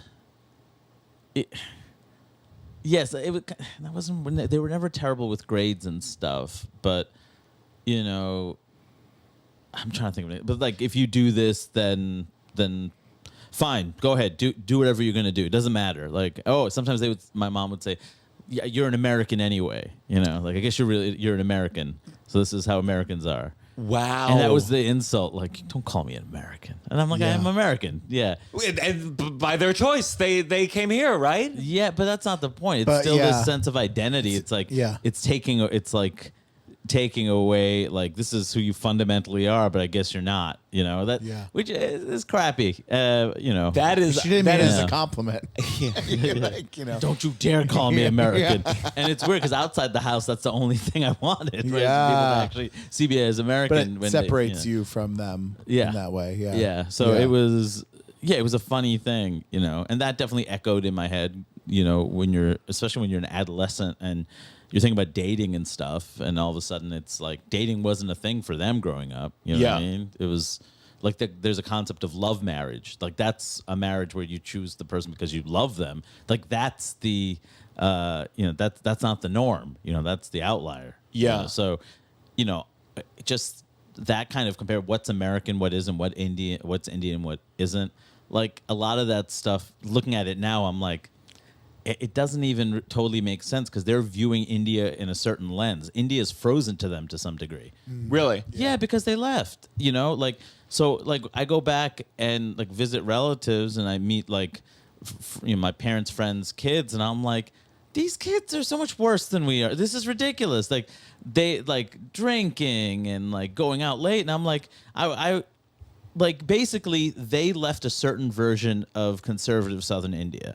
Yes, it was. That wasn't. They were never terrible with grades and stuff, but I'm trying to think of it. But like, if you do this, then fine, go ahead, do whatever you're gonna do. It doesn't matter. Like, sometimes my mom would say, yeah, you're an American anyway. Like, I guess you're an American. So this is how Americans are. wow. And that was the insult. Like, don't call me an American. And I'm like, Yeah. I'm American. Yeah. And by their choice, they came here, right? Yeah, but that's not the point. It's But, still yeah. this sense of identity. It's like, yeah. it's like taking away, like, this is who you fundamentally are, but I guess you're not, Yeah. which is crappy. That is She didn't mean it as Yeah. a compliment. Like, don't you dare call me American. And it's weird because outside the house, that's the only thing I wanted. Right? Yeah. People to actually see me as American. But it separates you from them in that way. Yeah. Yeah. So Yeah. it was a funny thing, and that definitely echoed in my head, especially when you're an adolescent and you're thinking about dating and stuff, and all of a sudden it's like dating wasn't a thing for them growing up. You know what I mean? It was like there's a concept of love marriage. Like, that's a marriage where you choose the person because you love them. Like, that's the, that's not the norm. That's the outlier. Yeah. So, just that kind of compare what's American, what isn't, what's Indian, what isn't. Like, a lot of that stuff, looking at it now, I'm like, it doesn't even totally make sense because they're viewing India in a certain lens. India is frozen to them to some degree. Really? Yeah, because they left. So I go back and like visit relatives, and I meet like my parents' friends' kids, and I'm like, these kids are so much worse than we are. This is ridiculous. Like, they like drinking and like going out late, and I'm like, I like, basically they left a certain version of conservative Southern India.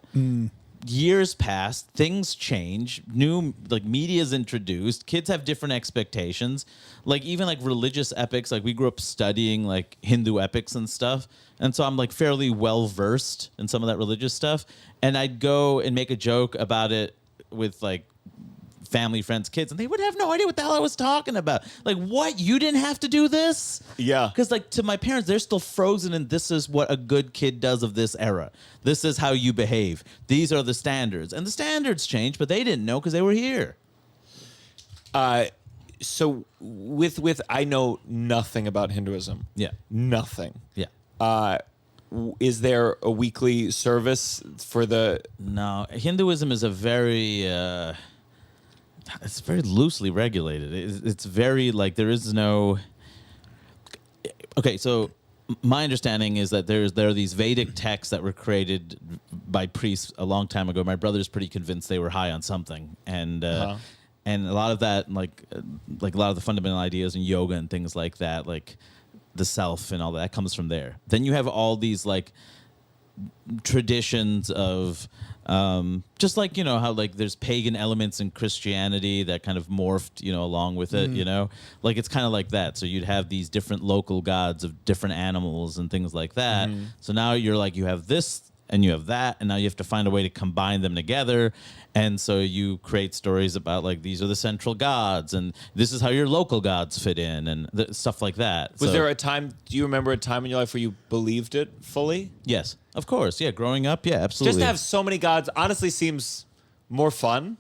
years pass, things change, new like media is introduced, kids have different expectations. Like even like religious epics, like we grew up studying like Hindu epics and stuff. And so I'm like fairly well versed in some of that religious stuff. And I'd go and make a joke about it with like family, friends, kids, and they would have no idea what the hell I was talking about. Like, what? You didn't have to do this? Yeah. Because, like, to my parents, they're still frozen in this is what a good kid does of this era. This is how you behave. These are the standards. And the standards change, but they didn't know because they were here. So with I know nothing about Hinduism. Yeah. Nothing. Yeah. Is there a weekly service for the... No. Hinduism is a very... it's very loosely regulated. It's very, like, there is no... Okay, so my understanding is that there are these Vedic texts that were created by priests a long time ago. My brother's pretty convinced they were high on something. And and a lot of that, like a lot of the fundamental ideas in yoga and things like that, like the self and all that comes from there. Then you have all these, like, traditions of just like, you know, how like there's pagan elements in Christianity that kind of morphed, you know, along with it, you know, like it's kind of like that. So you'd have these different local gods of different animals and things like that. So now you're like, you have this and you have that, and now you have to find a way to combine them together. And so you create stories about like, these are the central gods and this is how your local gods fit in and stuff like that. Was there a time, do you remember a time in your life where you believed it fully? Yes, of course. Yeah. Growing up. Yeah, absolutely. Just to have so many gods honestly seems more fun.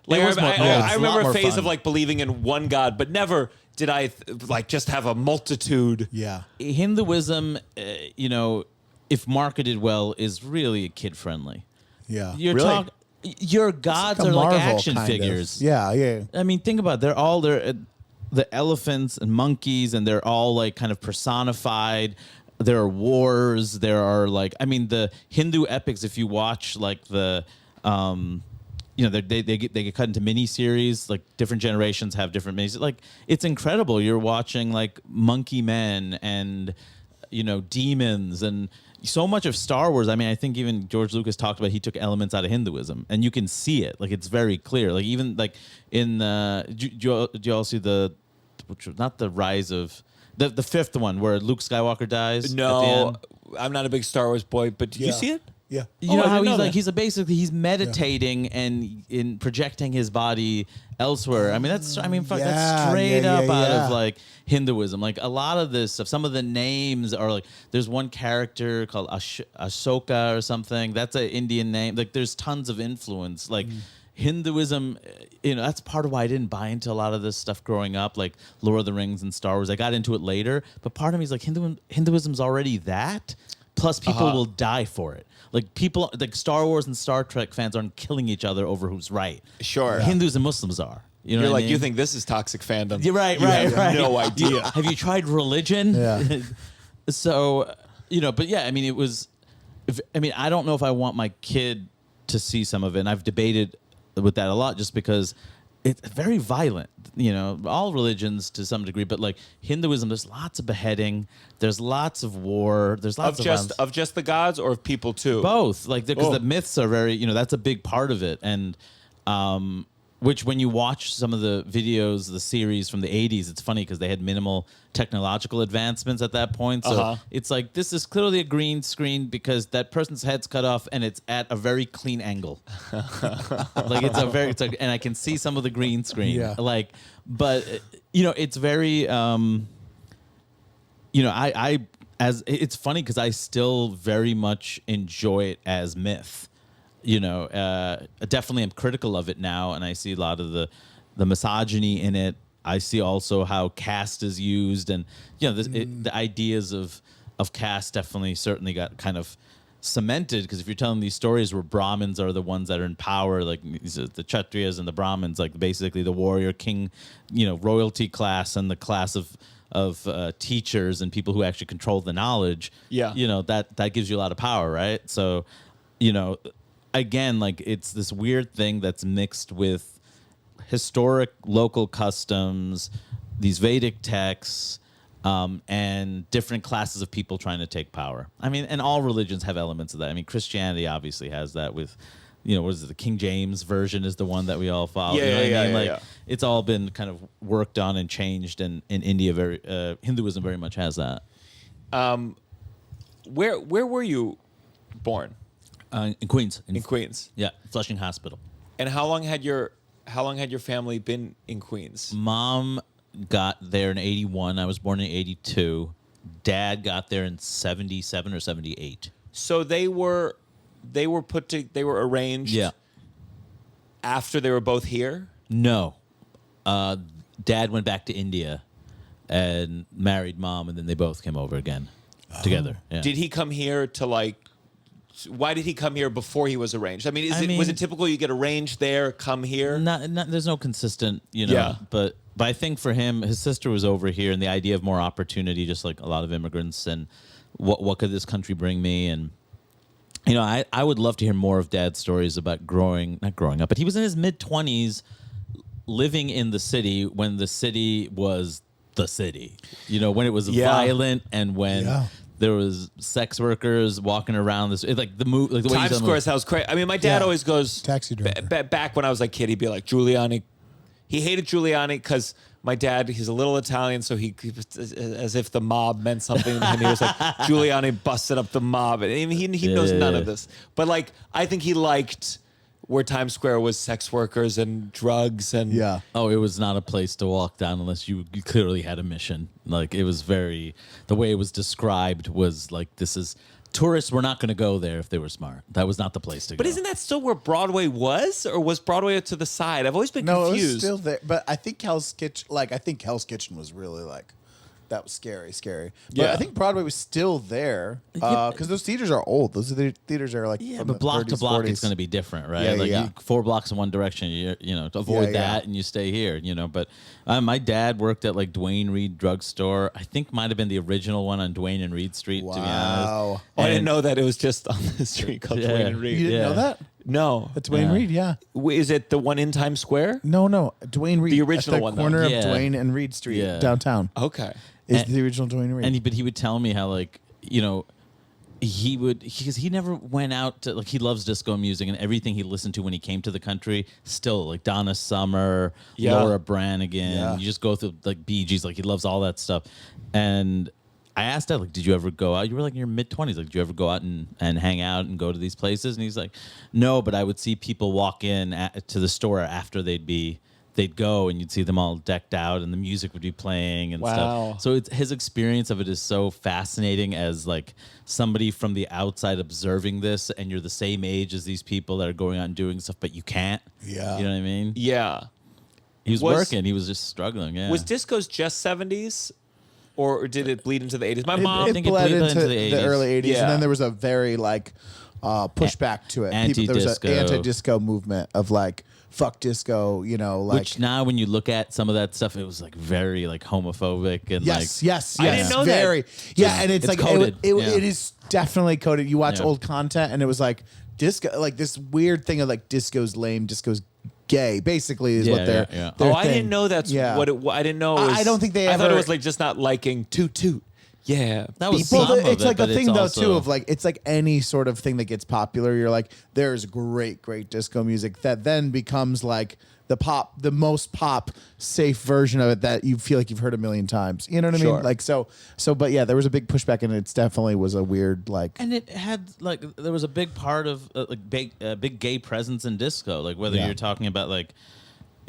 Like It was more- yeah, it's I a remember lot a more phase fun. of like believing in one god, but never did I like just have a multitude. Yeah. Hinduism, you know, if marketed well, is really kid friendly. Yeah. You're Really? talking. Your gods Like a are like Marvel action kind of. figures. Yeah, yeah. I mean, think about it. They're all there. The elephants and monkeys, and they're all like kind of personified. There are wars. There are like, I mean, the Hindu epics. If you watch like the, you know, they get cut into mini series. Like different generations have different minis. Like it's incredible. You're watching like monkey men and, you know, demons and so much of Star Wars. I mean, I think even George Lucas talked about he took elements out of Hinduism, and you can see it. Like it's very clear. Like even like in do you all see not the rise of the fifth one where Luke Skywalker dies? At the No, end? I'm not a big Star Wars boy, but did you see it? Yeah. You Oh, know I how didn't he's know like that. he's meditating and in projecting his body elsewhere. I mean that's that's Yeah, straight yeah, up yeah, out yeah. of like Hinduism. Like a lot of this stuff, some of the names are like there's one character called Ashoka or something. That's an Indian name. Like there's tons of influence. Like Hinduism, you know, that's part of why I didn't buy into a lot of this stuff growing up, like Lord of the Rings and Star Wars. I got into it later, but part of me is like Hinduism's already that. Plus, people will die for it. Like people, like Star Wars and Star Trek fans aren't killing each other over who's right. Sure. Hindus and Muslims are. You know You're what I like, mean? you think this is toxic fandom. You're right, You right, have right. no idea. Have you tried religion? Yeah. So, you know, but yeah, I mean, it was. I don't know if I want my kid to see some of it, and I've debated with that a lot, just because it's very violent. You know, all religions to some degree, but like Hinduism, there's lots of beheading, there's lots of war, there's lots Of just the gods or of people too? both, like because Oh. the myths are very, you know, that's a big part of it, and which when you watch some of the videos, the series from the 80s, it's funny because they had minimal technological advancements at that point. So it's like, this is clearly a green screen because that person's head's cut off and it's at a very clean angle. Like and I can see some of the green screen. Yeah. Like, but you know, it's very, you know, it's funny because I still very much enjoy it as myth. You know, definitely I'm critical of it now, and I see a lot of the misogyny in it. I see also how caste is used, and you know, the ideas of caste certainly got kind of cemented, because if you're telling these stories where Brahmins are the ones that are in power, like the Kshatriyas and the Brahmins, like basically the warrior king, you know, royalty class and the class of teachers and people who actually control the knowledge. Yeah. You know, that gives you a lot of power, right? So, you know, again, like it's this weird thing that's mixed with historic local customs, these Vedic texts, and different classes of people trying to take power. I mean, and all religions have elements of that. I mean, Christianity obviously has that with what is it? The King James version is the one that we all follow. Yeah, you know what yeah, I mean? yeah, Like yeah. it's all been kind of worked on and changed, and in India, Hinduism very much has that. Where were you born? In Queens. In Queens. Yeah, Flushing Hospital. And how long had your family been in Queens? Mom got there in 81. I was born in 82. Dad got there in 77 or 78. So they were arranged Yeah. after they were both here? No. Dad went back to India and married Mom, and then they both came over again together. Yeah. Did he come here to why did he come here before he was arranged? I mean, was it typical you get arranged there, come here? Not, there's no consistent, Yeah. But I think for him, his sister was over here, and the idea of more opportunity, just like a lot of immigrants, and what could this country bring me? And I would love to hear more of Dad's stories about not growing up, but he was in his mid-20s, living in the city when the city was the city. When it was violent, and when. Yeah. There was sex workers walking around this, like the move, like the way Times Square sounds crazy. I mean, my dad always goes Taxi driver. back when I was a kid. He'd be like Giuliani. He hated Giuliani because my dad, he's a little Italian, so he as if the mob meant something to him. He was like Giuliani busted up the mob, and he knows none of this. But I think he liked where Times Square was sex workers and drugs and Yeah. Oh, it was not a place to walk down unless you clearly had a mission. Like it was the way it was described was like, tourists were not going to go there if they were smart. That was not the place to go. But isn't that still where Broadway was, or was Broadway to the side? I've always been No, confused. it was still there. But I think Hell's Kitchen was really that was scary. But Yeah. I think Broadway was still there because those theaters are old. Those theaters are from but the block to 30s, block, 40s. it's going to be different, right? Yeah, like yeah. 4 blocks in one direction, to avoid Yeah, yeah. that, and you stay here, But my dad worked at like Duane Reade Drugstore. I think might have been the original one on Duane and Reade Street, to be honest. Wow. Oh, I didn't And- know that it was just on the street called Yeah. Duane and Reade. You didn't Yeah. know that? No. That's Duane Yeah. Reade, yeah. Is it the one in Times Square? No. Duane Reade. The original at the one, though. corner Yeah. of Duane and Reade Street Yeah. downtown. Okay. Is And- the original Duane Reade. But he would tell me how because he never went out to he loves disco music, and everything he listened to when he came to the country still like Donna Summer, Yeah. Laura Branigan. Yeah. You just go through like Bee Gees, he loves all that stuff. And I asked Dad, did you ever go out? You were in your mid-20s. Did you ever go out and hang out and go to these places? And he's like, no, but I would see people walk in to the store after they'd go, and you'd see them all decked out, and the music would be playing and Wow. stuff. So his experience of it is so fascinating as somebody from the outside observing this, and you're the same age as these people that are going out and doing stuff, but you can't. Yeah. You know what I mean? Yeah. He was Was- working. He was just struggling. Yeah. Was disco's just 70s, or did it bleed into the 80s? My mom. it think it bled bled into into the, the 80s. early 80s, Yeah. and then there was a very pushback to it. There was Antidisco. an anti-disco movement of fuck disco, Which now, when you look at some of that stuff, it was very homophobic and yes. I didn't know that. very, Yeah, and it's coded. It Yeah. is definitely coded. You watch Yeah. old content, and it was disco, this weird thing of disco's lame, disco's gay. Basically, is what Yeah, they're. yeah. their I thing. didn't know that's Yeah. what it. I didn't know. It was, I don't think they I thought it ever- was just not liking toot toot. Yeah. that was Well, some of it's it, a but thing though also, too of it's any sort of thing that gets popular. You're there's great disco music that then becomes the most pop safe version of it that you feel like you've heard a million times. You know what I Sure. mean? But yeah, there was a big pushback, and it definitely was a weird And it had there was a big part of big gay presence in disco. Whether Yeah. you're talking about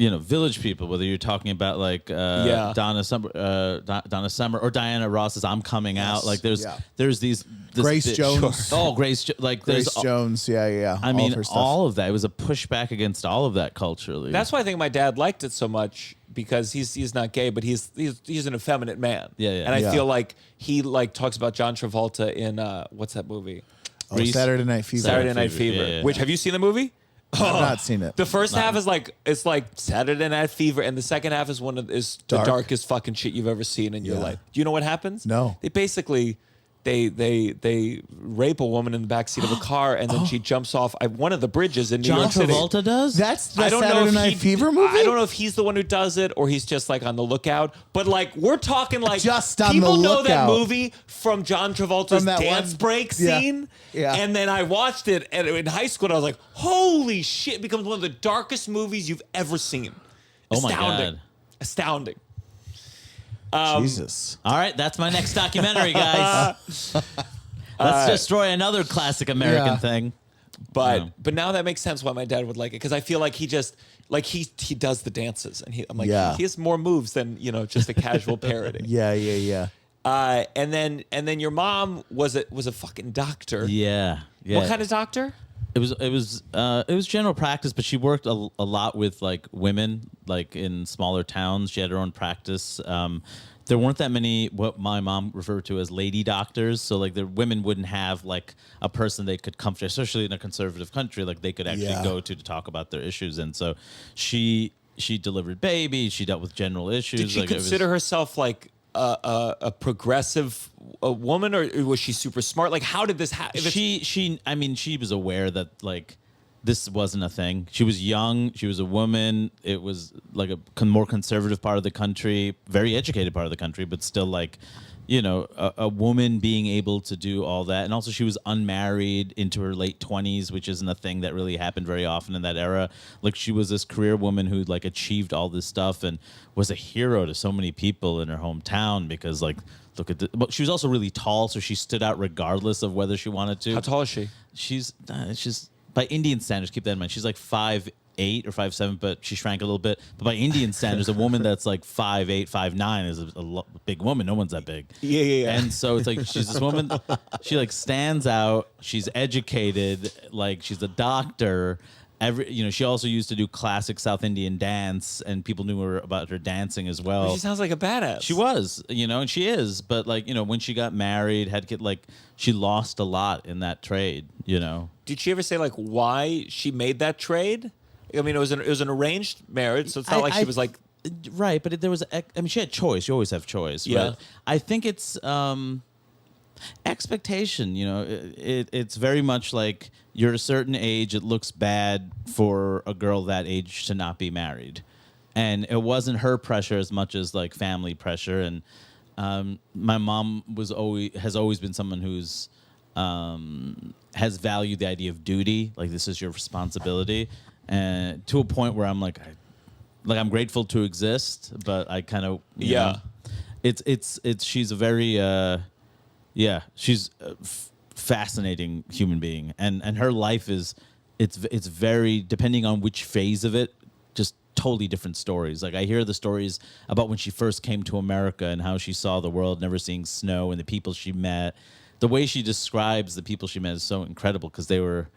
Village People, whether you're talking about Yeah. Donna Summer or Diana Ross's "I'm Coming Out." Yeah. There's this Grace Jones. Oh, Grace Grace there's Jones. Yeah. I all mean, of her stuff. all of that. It was a pushback against all of that culturally. That's why I think my dad liked it so much, because he's not gay, but he's an effeminate man. Yeah, yeah. And I Yeah. feel like he talks about John Travolta in what's that movie? Saturday Night Fever. Saturday Night Fever. Yeah, yeah. Which, have you seen the movie? I've not seen it. The first half is it's like Saturday Night Fever, and the second half is the Dark. darkest fucking shit you've ever seen in your Yeah. life. Do you know what happens? No. They they rape a woman in the backseat of a car, and then she jumps off one of the bridges in New John York City. Travolta does? That's the I don't know Saturday if Night Fever movie? I don't know if he's the one who does it or he's just like on the lookout. But like we're talking like Just on people the know that lookout. movie from John Travolta's From that dance one- break Yeah. scene. Yeah. And then I watched it and in high school and I was like, holy shit, it becomes one of the darkest movies you've ever seen. Oh my Astounding. God. Astounding. Jesus. All right, that's my next documentary, guys. Let's destroy another classic American Yeah. thing. But now that makes sense why my dad would like it because I feel like he just like he does the dances and I'm like Yeah. he has more moves than just a casual parody. Yeah. And then your mom was a fucking doctor. Yeah. What kind of doctor? It was general practice, but she worked a lot with like women, like in smaller towns. She had her own practice. There weren't that many what my mom referred to as lady doctors. So like the women wouldn't have like a person they could come to, especially in a conservative country, like they could actually go to talk about their issues. And so she delivered babies. She dealt with general issues. Did she consider herself like a progressive woman, or was she super smart? Like, how did this happen? She was aware that like this wasn't a thing. She was young. She was a woman. It was like a more conservative part of the country, very educated part of the country, but still like, a woman being able to do all that. And also she was unmarried into her late 20s, which isn't a thing that really happened very often in that era. Like she was this career woman who like achieved all this stuff and was a hero to so many people in her hometown because like, look at but she was also really tall. So she stood out regardless of whether she wanted to. How tall is she? She's by Indian standards, keep that in mind. She's like 5'8" or 5'7", but she shrank a little bit. But by Indian standards, a woman that's like 5'8", 5'9" is a big woman. No one's that big. Yeah. And so it's like she's this woman. She like stands out. She's educated. Like she's a doctor. She also used to do classic South Indian dance, and people knew her about her dancing as well. She sounds like a badass. She was, and she is. But like, when she got married, she lost a lot in that trade. Did she ever say like why she made that trade? I mean, it was an arranged marriage, so it's not like she was like right. But there was, she had choice. You always have choice. Yeah. But I think it's expectation. It's very much like you're a certain age. It looks bad for a girl that age to not be married, and it wasn't her pressure as much as like family pressure. And my mom has always been someone who's has valued the idea of duty, like this is your responsibility, and to a point where I'm like I'm grateful to exist, but I kind of it's she's a very she's a fascinating human being, and her life is it's very, depending on which phase of it, just totally different stories. Like I hear the stories about when she first came to America and how she saw the world, never seeing snow, and the people she met. The way she describes the people she met is so incredible because they were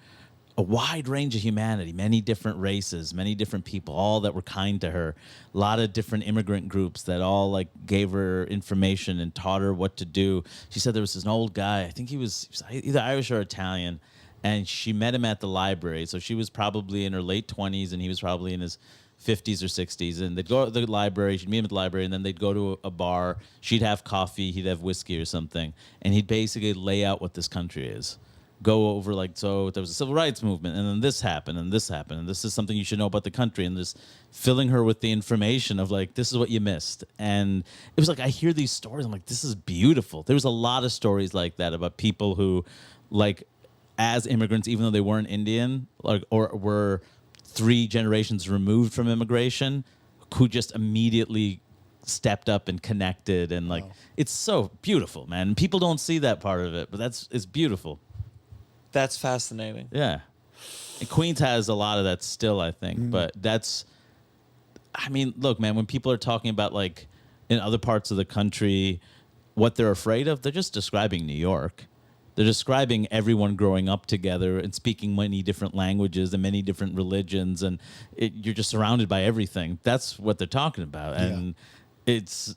a wide range of humanity, many different races, many different people, all that were kind to her. A lot of different immigrant groups that all like gave her information and taught her what to do. She said there was this old guy, I think he was either Irish or Italian, and she met him at the library. So she was probably in her late 20s and he was probably in his 50s or 60s, and they'd go to the library, she'd meet him at the library, and then they'd go to a bar, she'd have coffee, he'd have whiskey or something, and he'd basically lay out what this country is. Go over like, so there was a civil rights movement, and then this happened, and this happened, and this is something you should know about the country, and just filling her with the information of like, this is what you missed. And it was like, I hear these stories, I'm like, this is beautiful. There was a lot of stories like that about people who, like, as immigrants, even though they weren't Indian, like, or were 3 generations removed from immigration, who just immediately stepped up and connected, and like, it's so beautiful, man. People don't see that part of it, but it's beautiful. That's fascinating. Yeah. And Queens has a lot of that still, I think. But look, man, when people are talking about like in other parts of the country what they're afraid of, they're just describing New York. They're describing everyone growing up together and speaking many different languages and many different religions, and you're just surrounded by everything. That's what they're talking about. And it's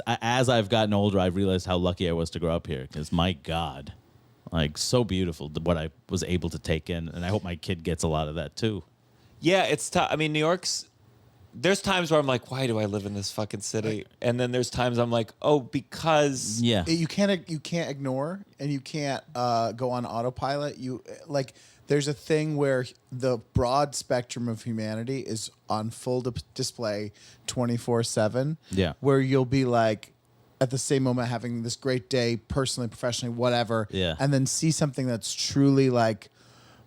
as I've gotten older, I've realized how lucky I was to grow up here, because my God, like, so beautiful what I was able to take in, and I hope my kid gets a lot of that too. Yeah, it's tough. I mean, New York's there's times where I'm like, why do I live in this fucking city? And then there's times I'm like, oh, because Yeah. You can't ignore, and you can't go on autopilot. There's a thing where the broad spectrum of humanity is on full display 24/7. Yeah. Where you'll be like, at the same moment, having this great day, personally, professionally, whatever. Yeah. And then see something that's truly like,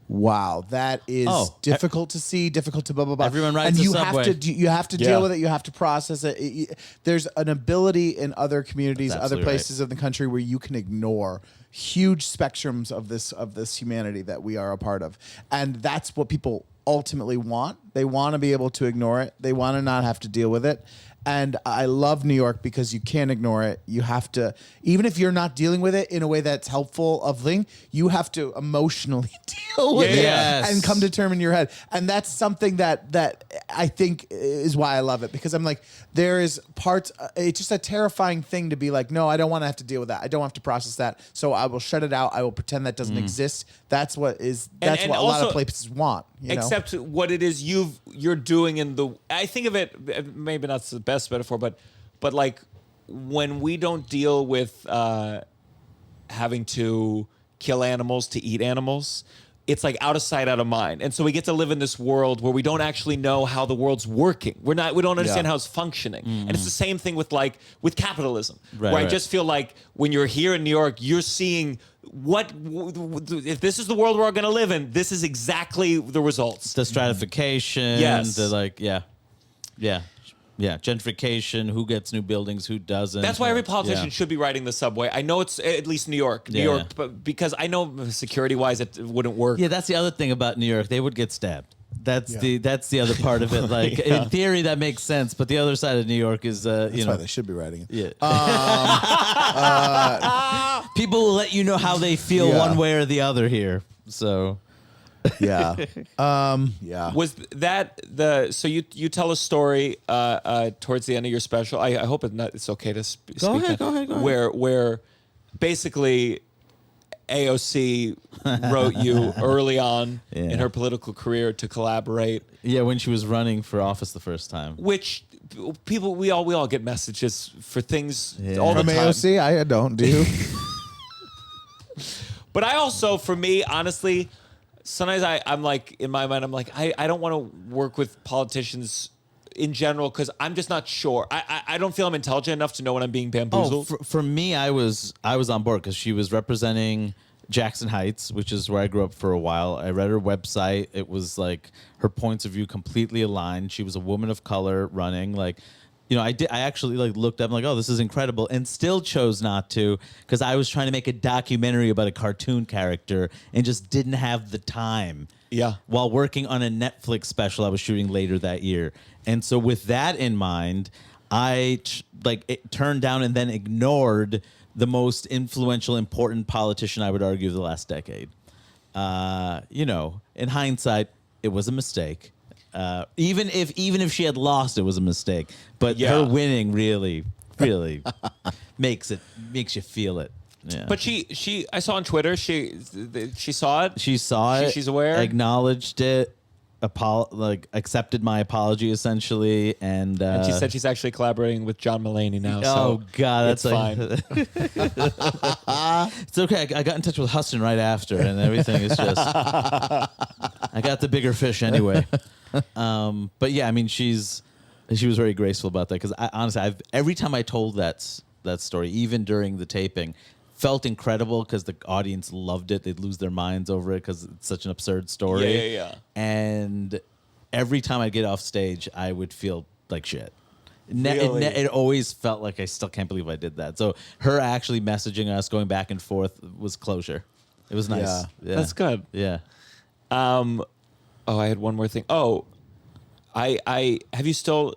wow, that is difficult to see, difficult to blah blah blah. Everyone rides and the you subway. have to you have to Yeah. deal with it. You have to process it. There's an ability in other communities, That's other absolutely places of the country where you can ignore huge spectrums of this humanity that we are a part of, and that's what people ultimately want. They want to be able to ignore it. They want to not have to deal with it. And I love New York because you can't ignore it. You have to, even if you're not dealing with it in a way that's helpful of thing, you have to emotionally deal with Yes. it and come to term in your head. And that's something that I think is why I love it, because I'm like, there is parts, it's just a terrifying thing to be like, no, I don't want to have to deal with that. I don't have to process that. So I will shut it out. I will pretend that doesn't exist. That's what a lot of places want. You know? except what it is you're doing in the. I think of it, maybe not the best metaphor, but like when we don't deal with having to kill animals to eat animals, it's like out of sight, out of mind. And so we get to live in this world where we don't actually know how the world's working. We don't understand how it's functioning. And it's the same thing with capitalism, Right, where I right. just feel like when you're here in New York, you're seeing if this is the world we're going to live in, this is exactly the results. The stratification. Yes. Yeah, gentrification, who gets new buildings, who doesn't. That's why every politician Yeah. should be riding the subway. I know it's at least New York, Yeah. but because I know security-wise it wouldn't work. Yeah, that's the other thing about New York. They would get stabbed. That's the other part of it. Like in theory, that makes sense, but the other side of New York is That's why they should be writing it. yeah. People will let you know how they feel Yeah. one way or the other here. So Yeah. Yeah. Was that so you tell a story towards the end of your special. I hope it's okay to speak. Go ahead. Where basically AOC wrote you early on in her political career to collaborate, yeah, when she was running for office the first time. which people we all get messages for things all the From time. AOC, I don't do. But I also, for me, honestly, sometimes I'm like, in my mind, I'm like, I don't want to work with politicians in general because I'm just not sure. I don't feel I'm intelligent enough to know when I'm being bamboozled. For me, I was on board because she was representing Jackson Heights, which is where I grew up for a while. I read her website. It was like her points of view completely aligned. She was a woman of color running. Like, you know, I actually like looked up and like, oh, this is incredible, and still chose not to because I was trying to make a documentary about a cartoon character and just didn't have the time. Yeah. While working on a Netflix special I was shooting later that year. And so with that in mind, I turned down and then ignored the most influential, important politician, I would argue, of the last decade. You know, in hindsight, it was a mistake. Even if she had lost, it was a mistake. But Yeah. her winning really makes you feel it. Yeah. But she I saw on Twitter she saw it. She saw it. She's aware. Acknowledged it. Accepted my apology essentially, and And she said she's actually collaborating with John Mulaney now. oh so God, that's it's like, fine. it's okay. I got in touch with Huston right after, and everything is just. I got the bigger fish anyway. But yeah, I mean, she was very graceful about that because honestly, every time I told that story, even during the taping, felt incredible because the audience loved it. They'd lose their minds over it because it's such an absurd story. Yeah. And every time I get off stage, I would feel like shit. Really? It always felt like I still can't believe I did that. So her actually messaging us, going back and forth, was closure. It was nice. Yeah. That's good. Yeah. Oh, I had one more thing. Oh, I have you still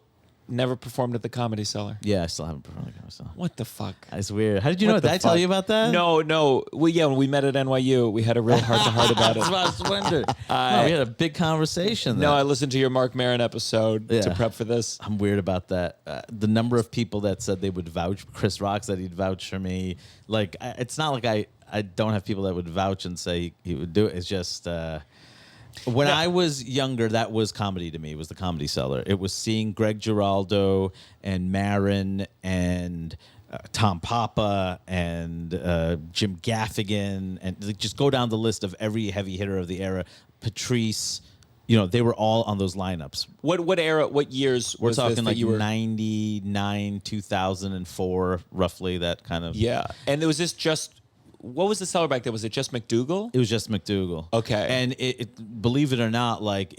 never performed at the Comedy Cellar? Yeah, I still haven't performed again. So. What the fuck? That's weird. How did you know? What the Did I tell fuck? you about that? No. Well, yeah, when we met at NYU, we had a real heart-to-heart about it. That's what I was wondering. No, we had a big conversation. No, there. I listened to your Mark Maron episode to Yeah. prep for this. I'm weird about that. The number of people that said they would vouch. Chris Rock said he'd vouch for me. Like, it's not like I don't have people that would vouch and say he would do it. It's just. When I was younger, that was comedy to me. It was the Comedy Cellar. It was seeing Greg Giraldo and Marin and Tom Papa and Jim Gaffigan, and like, just go down the list of every heavy hitter of the era. Patrice, they were all on those lineups. What era? What years? We're was talking this like that you were 99, 2004, roughly that kind of. Yeah, and was this just? What was the cellar back then? Was it just McDougal? It was just McDougal. Okay. And it believe it or not, like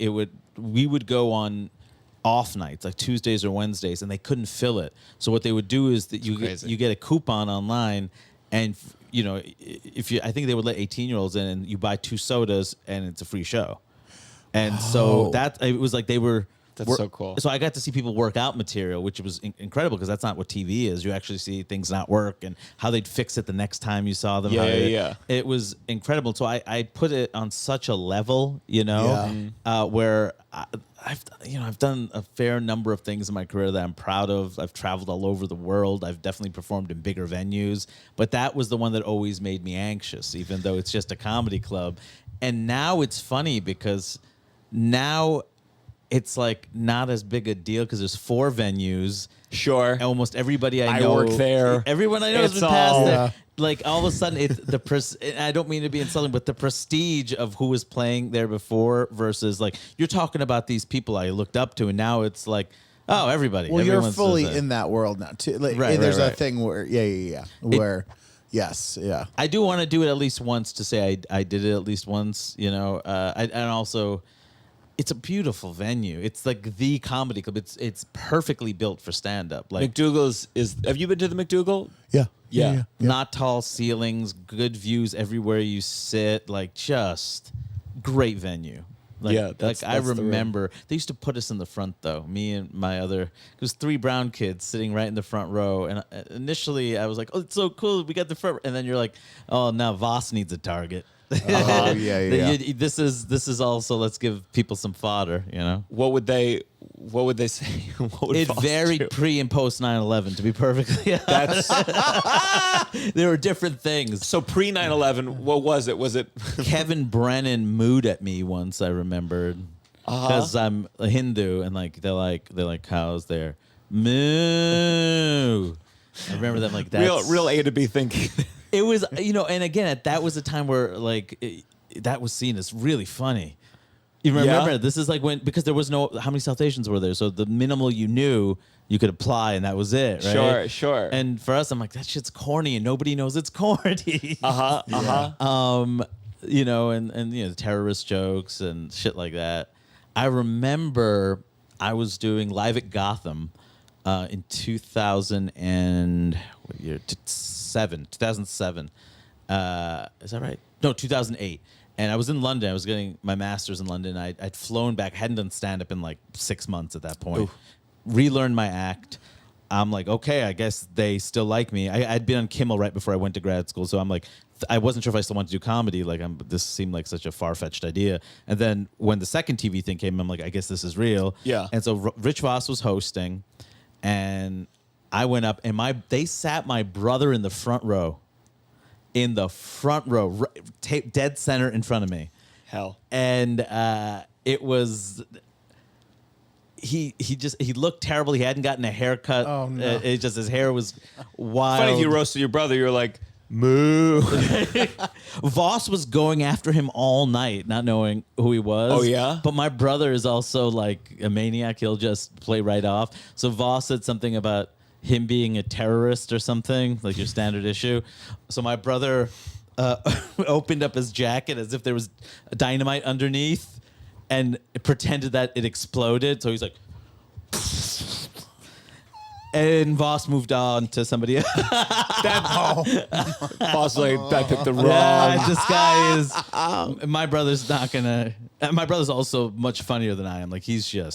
we would go on off nights, like Tuesdays or Wednesdays, and they couldn't fill it. So what they would do is that you get a coupon online, and I think they would let 18-year-olds in, and you buy 2 sodas, and it's a free show. And so it was like they were. That's so cool. So I got to see people work out material, which was incredible because that's not what TV is. You actually see things not work and how they'd fix it the next time you saw them. Yeah. It was incredible. So I put it on such a level, where I've done a fair number of things in my career that I'm proud of. I've traveled all over the world. I've definitely performed in bigger venues, but that was the one that always made me anxious, even though it's just a comedy club. And now it's funny because now it's like not as big a deal because there's 4 venues. Sure. And almost everybody I know. work there. Everyone I know has It's been past all- there. Like all of a sudden, it's I don't mean to be insulting, but the prestige of who was playing there before versus like you're talking about these people I looked up to, and now it's like, oh, everybody. Well, you're Everyone's fully just in that world now too. Like, Right, there's right. a thing where where yes, yeah. I do want to do it at least once to say I did it at least once, and also it's a beautiful venue. It's like the comedy club. It's perfectly built for stand up. Like McDougal's is. Have you been to the McDougal? Yeah. not tall ceilings, good views everywhere you sit, like just great venue. Like, Yeah, that's I the real- remember they used to put us in the front though. Me and my it was 3 brown kids sitting right in the front row. And initially I was like, oh, it's so cool. We got the front. And then you're like, oh, now Voss needs a target. Yeah. This is also let's give people some fodder, What would they say? What would It Foster varied do? pre and post 9/11, to be perfectly honest. That's There were different things. so pre 9/11. What was it? Was it? Kevin Brennan mooed at me once, I remembered, because I'm a Hindu, and like they're like cows there. Moo. I remember them like that. real A to B thinking. It was, and again, that was a time where that was seen as really funny. You remember? Yeah. This is like because there was how many South Asians were there? So the minimal you knew, you could apply, and that was it, right? Sure. And for us, I'm like, that shit's corny, and nobody knows it's corny. And the terrorist jokes and shit like that. I remember I was doing Live at Gotham in 2007. Is that right? No, 2008. And I was in London. I was getting my master's in London. I'd flown back. Hadn't done stand-up in like 6 months at that point. Relearned my act. I'm like, okay, I guess they still like me. I'd been on Kimmel right before I went to grad school, so I'm like, I wasn't sure if I still wanted to do comedy. Like, this seemed like such a far-fetched idea. And then when the second TV thing came, I'm like, I guess this is real. Yeah. And so Rich Voss was hosting, and I went up, and they sat my brother in the front row. Dead center in front of me. Hell. And it was. He looked terrible. He hadn't gotten a haircut. Oh, no. It just his hair was wild. Funny if you roasted your brother. You're like, moo. Voss was going after him all night, not knowing who he was. Oh, yeah? But my brother is also like a maniac. He'll just play right off. So Voss said something about him being a terrorist or something, like your standard issue. So my brother opened up his jacket as if there was dynamite underneath and pretended that it exploded. So he's like... And Voss moved on to somebody else. Boss like, I picked the wrong. Yeah, this guy is... My brother's not going to... My brother's also much funnier than I am. Like, he's Yeah?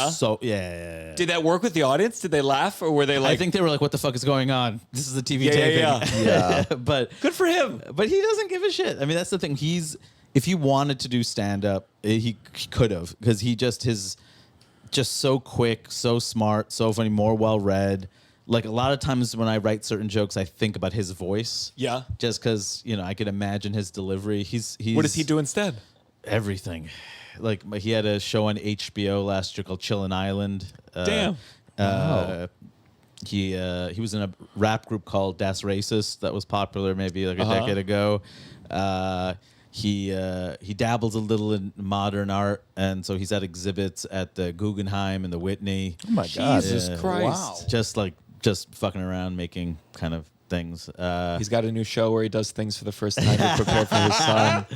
So, yeah. Did that work with the audience? Did they laugh, or were they like? I think they were like, what the fuck is going on? This is a TV Yeah, taping. yeah. But Good for him. But he doesn't give a shit. I mean, that's the thing. If he wanted to do stand-up, he could have. Because his just so quick, so smart, so funny, more well-read. Like, a lot of times when I write certain jokes, I think about his voice. Yeah. Just because, I could imagine his delivery. He's What does he do instead? everything. Like he had a show on HBO last year called Chillin' Island. Damn. He was in a rap group called Das Racist that was popular maybe like a decade ago. He dabbles a little in modern art, and so he's at exhibits at the Guggenheim and the Whitney. Oh my God. Jesus Christ. Wow. Just fucking around making kind of things. He's got a new show where he does things for the first time to prepare for his son.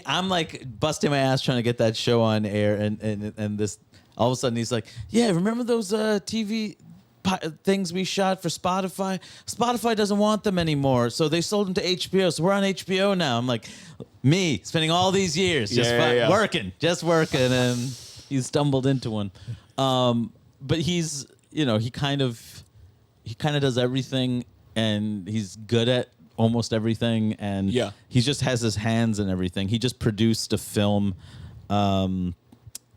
I'm like busting my ass trying to get that show on air, and this all of a sudden he's like, yeah, remember those TV things we shot for Spotify? Spotify doesn't want them anymore, so they sold them to HBO. So we're on HBO now. I'm like, me spending all these years just working, and he stumbled into one. But he's, he kind of does everything, and he's good at almost everything, and he just has his hands in everything. He just produced a film.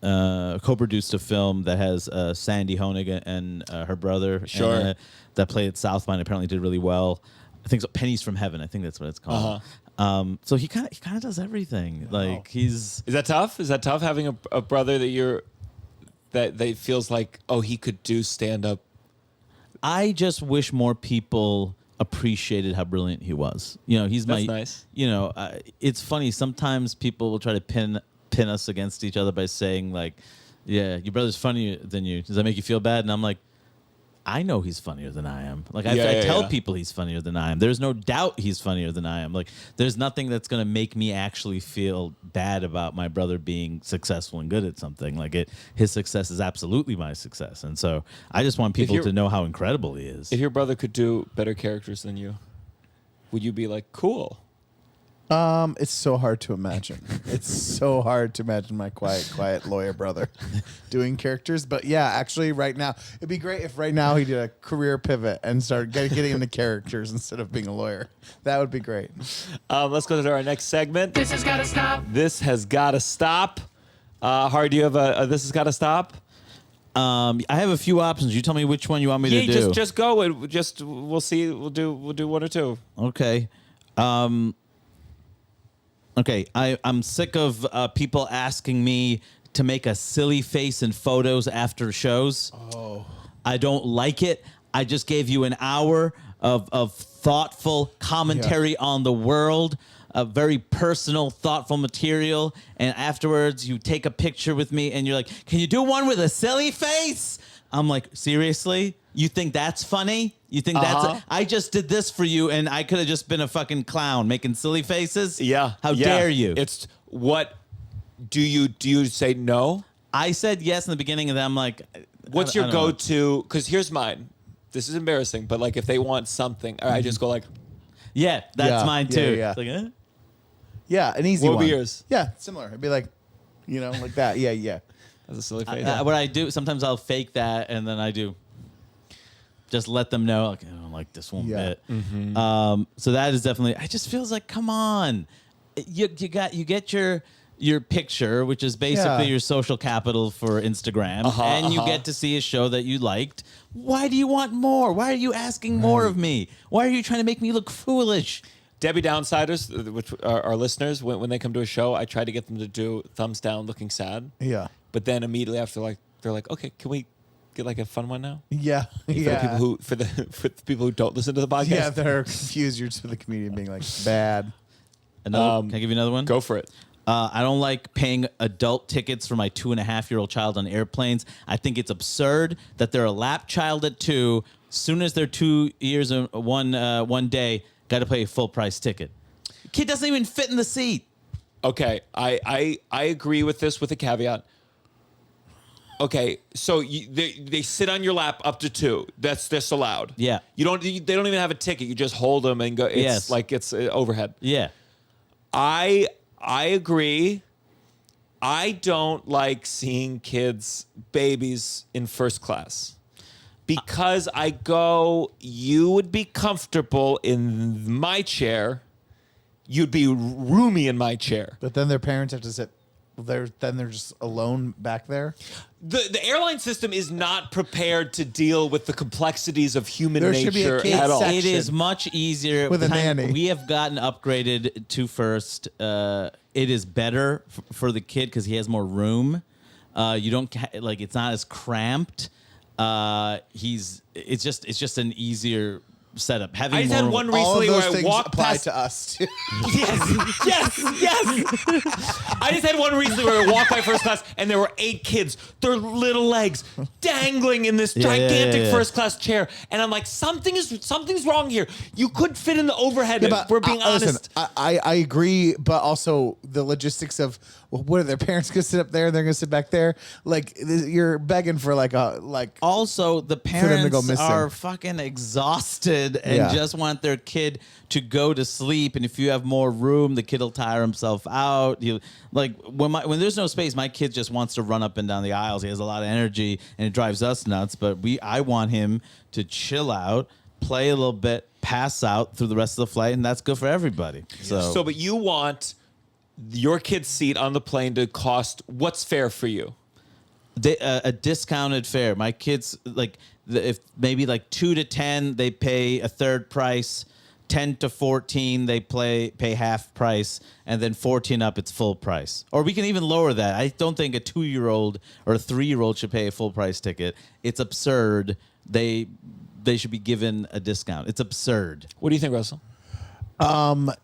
Co-produced a film that has Sandy Honig and her brother that played at South by and apparently did really well. I think so, Pennies from Heaven. I think that's what it's called. So he kind of does everything. Like Is that tough? Is that tough having a brother that feels like, oh, he could do stand up? I just wish more people appreciated how brilliant he was. That's nice. It's funny. Sometimes people will try to pin us against each other by saying like, yeah, your brother's funnier than you. Does that make you feel bad? And I'm like, I know he's funnier than I am. Like I tell people he's funnier than I am. There's no doubt he's funnier than I am. Like there's nothing that's going to make me actually feel bad about my brother being successful and good at something. Like his success is absolutely my success. And so I just want people to know how incredible he is. If your brother could do better characters than you, would you be like, cool? It's so hard to imagine. It's so hard to imagine my quiet lawyer brother doing characters. But yeah, actually, right now it'd be great if right now he did a career pivot and started getting into characters instead of being a lawyer. That would be great. Let's go to our next segment. This has gotta stop. This has gotta stop. Hari, do you have a this has gotta stop? I have a few options. You tell me which one you want me to do. Just go. We'll see. We'll do one or two. Okay. Okay, I'm sick of people asking me to make a silly face in photos after shows. Oh. I don't like it. I just gave you an hour of thoughtful commentary on the world, a very personal, thoughtful material, and afterwards you take a picture with me and you're like, can you do one with a silly face? I'm like, seriously? You think that's funny? You think that's... I just did this for you, and I could have just been a fucking clown making silly faces? Yeah. How dare you? It's what... Do you say no? I said yes in the beginning, and then I'm like... What's your go-to... Because here's mine. This is embarrassing, but like if they want something, I just go like... Yeah, that's mine too. Yeah. It's like, Yeah, an easy What would one. be yours? Yeah, similar. It'd be like, like that. Yeah. That's a silly face. what I do, sometimes I'll fake that, and then I do... Just let them know, like, I don't like this one bit. Mm-hmm. So that is definitely. It just feels like, come on, you get your picture, which is basically your social capital for Instagram, and you get to see a show that you liked. Why do you want more? Why are you asking more of me? Why are you trying to make me look foolish? Debbie Downsiders, which are our listeners, when they come to a show, I try to get them to do thumbs down, looking sad. Yeah. But then immediately after, they're like, okay, can we get like a fun one now? Yeah. For the people who don't listen to the podcast. Yeah, they're confused. You're just the comedian being like bad. Another, can I give you another one? Go for it. I don't like paying adult tickets for my 2.5-year-old child on airplanes. I think it's absurd that they're a lap child at 2. Soon as they're 2 years and one day, got to pay a full price ticket. Kid doesn't even fit in the seat. Okay, I agree with this with a caveat. Okay, so they sit on your lap up to 2. That's allowed. Yeah. They don't even have a ticket. You just hold them and go. It's like it's overhead. Yeah. I agree. I don't like seeing babies in first class because I go, you would be comfortable in my chair. You'd be roomy in my chair. But then their parents have to sit. They're just alone back there. The airline system is not prepared to deal with the complexities of human There should be a nature kid at all. section. It is much easier With a nanny. We have gotten upgraded to first. it is better for the kid because he has more room. You don't like it's not as cramped. It's just an easier setup. Having I just had more, one All of recently those where I things walked apply past. to us too. Yes. I just had one recently where I walked by first class and there were 8 kids, their little legs dangling in this gigantic first class chair, and I'm like, something's wrong here. You could fit in the overhead. Yeah, but we're being honest. Listen, I agree, but also the logistics of what are their parents going to sit up there and they're going to sit back there? Like you're begging for Also, the them to go parents missing. are fucking exhausted and just want their kid to go to sleep. And if you have more room, the kid will tire himself out. When there's no space, my kid just wants to run up and down the aisles. He has a lot of energy and it drives us nuts. But I want him to chill out, play a little bit, pass out through the rest of the flight, and that's good for everybody. So But you want your kid's seat on the plane to cost what's fair for you? a discounted fare. My kids if maybe 2 to 10 they pay a third price, 10 to 14 they pay half price, and then 14 up it's full price. Or we can even lower that. I don't think a 2-year-old or a 3-year-old should pay a full price ticket. It's absurd. They should be given a discount. It's absurd. What do you think, Russell?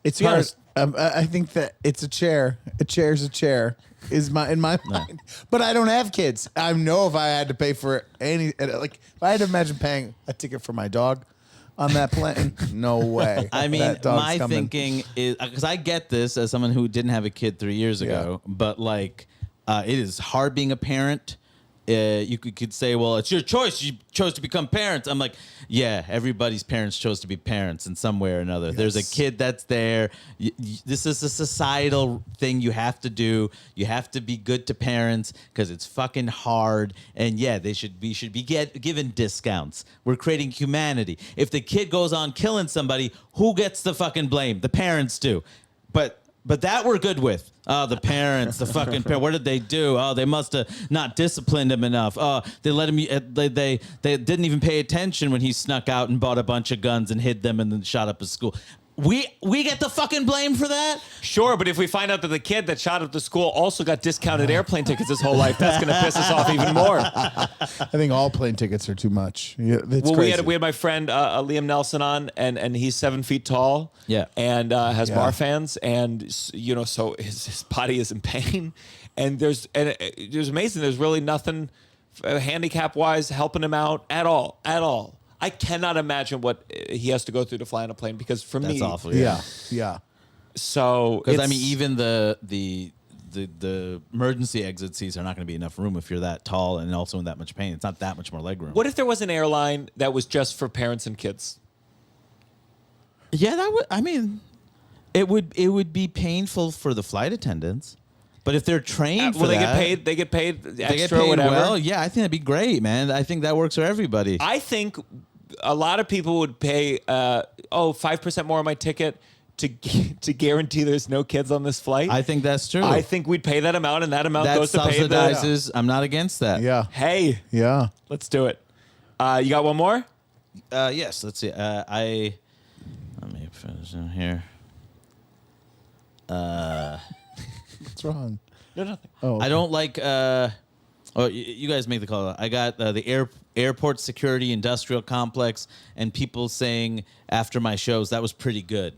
it's Be hard. honest. I think that it's a chair. A chair's a chair. Is in my mind, but I don't have kids. I know if I had to pay for if I had to imagine paying a ticket for my dog on that plane, no way. I mean, That dog's my coming. thinking is because I get this as someone who didn't have a kid 3 years ago, but it is hard being a parent. You could say, well, it's your choice. You chose to become parents. I'm like, yeah, everybody's parents chose to be parents in some way or another. Yes. There's a kid that's there. This is a societal thing you have to do. You have to be good to parents because it's fucking hard. And yeah, we should be given discounts. We're creating humanity. If the kid goes on killing somebody, who gets the fucking blame? The parents do. But that we're good with. Oh, the parents, the fucking parents. What did they do? Oh, they must have not disciplined him enough. Oh, they let him. They didn't even pay attention when he snuck out and bought a bunch of guns and hid them and then shot up his school. We get the fucking blame for that? Sure, but if we find out that the kid that shot up the school also got discounted airplane tickets his whole life, that's going to piss us off even more. I think all plane tickets are too much. Yeah, it's Well, crazy. we had my friend Liam Nelson on, and he's 7 feet tall. Yeah. And has Yeah. Marfans, and so his body is in pain, and it was amazing. There's really nothing handicap wise helping him out at all. I cannot imagine what he has to go through to fly on a plane because for me, That's awful. yeah. So Because it's- even the emergency exit seats are not going to be enough room if you're that tall and also in that much pain. It's not that much more leg room. What if there was an airline that was just for parents and kids? Yeah, that would. I mean, it would be painful for the flight attendants, but if they're trained, Well, for they that, get paid extra, they get paid whatever. well. Yeah, I think that'd be great, man. I think that works for everybody. I think a lot of people would pay 5% more on my ticket to guarantee there's no kids on this flight. I think that's true. I think we'd pay that amount, and that amount that goes to pay the. subsidizes. I'm not against that. Yeah. Hey, Yeah. let's do it. You got one more? Yes. Let's see. Let me finish in here. What's wrong? No, nothing. Oh, I don't like. You guys make the call. I got the airport security industrial complex and people saying after my shows that was pretty good.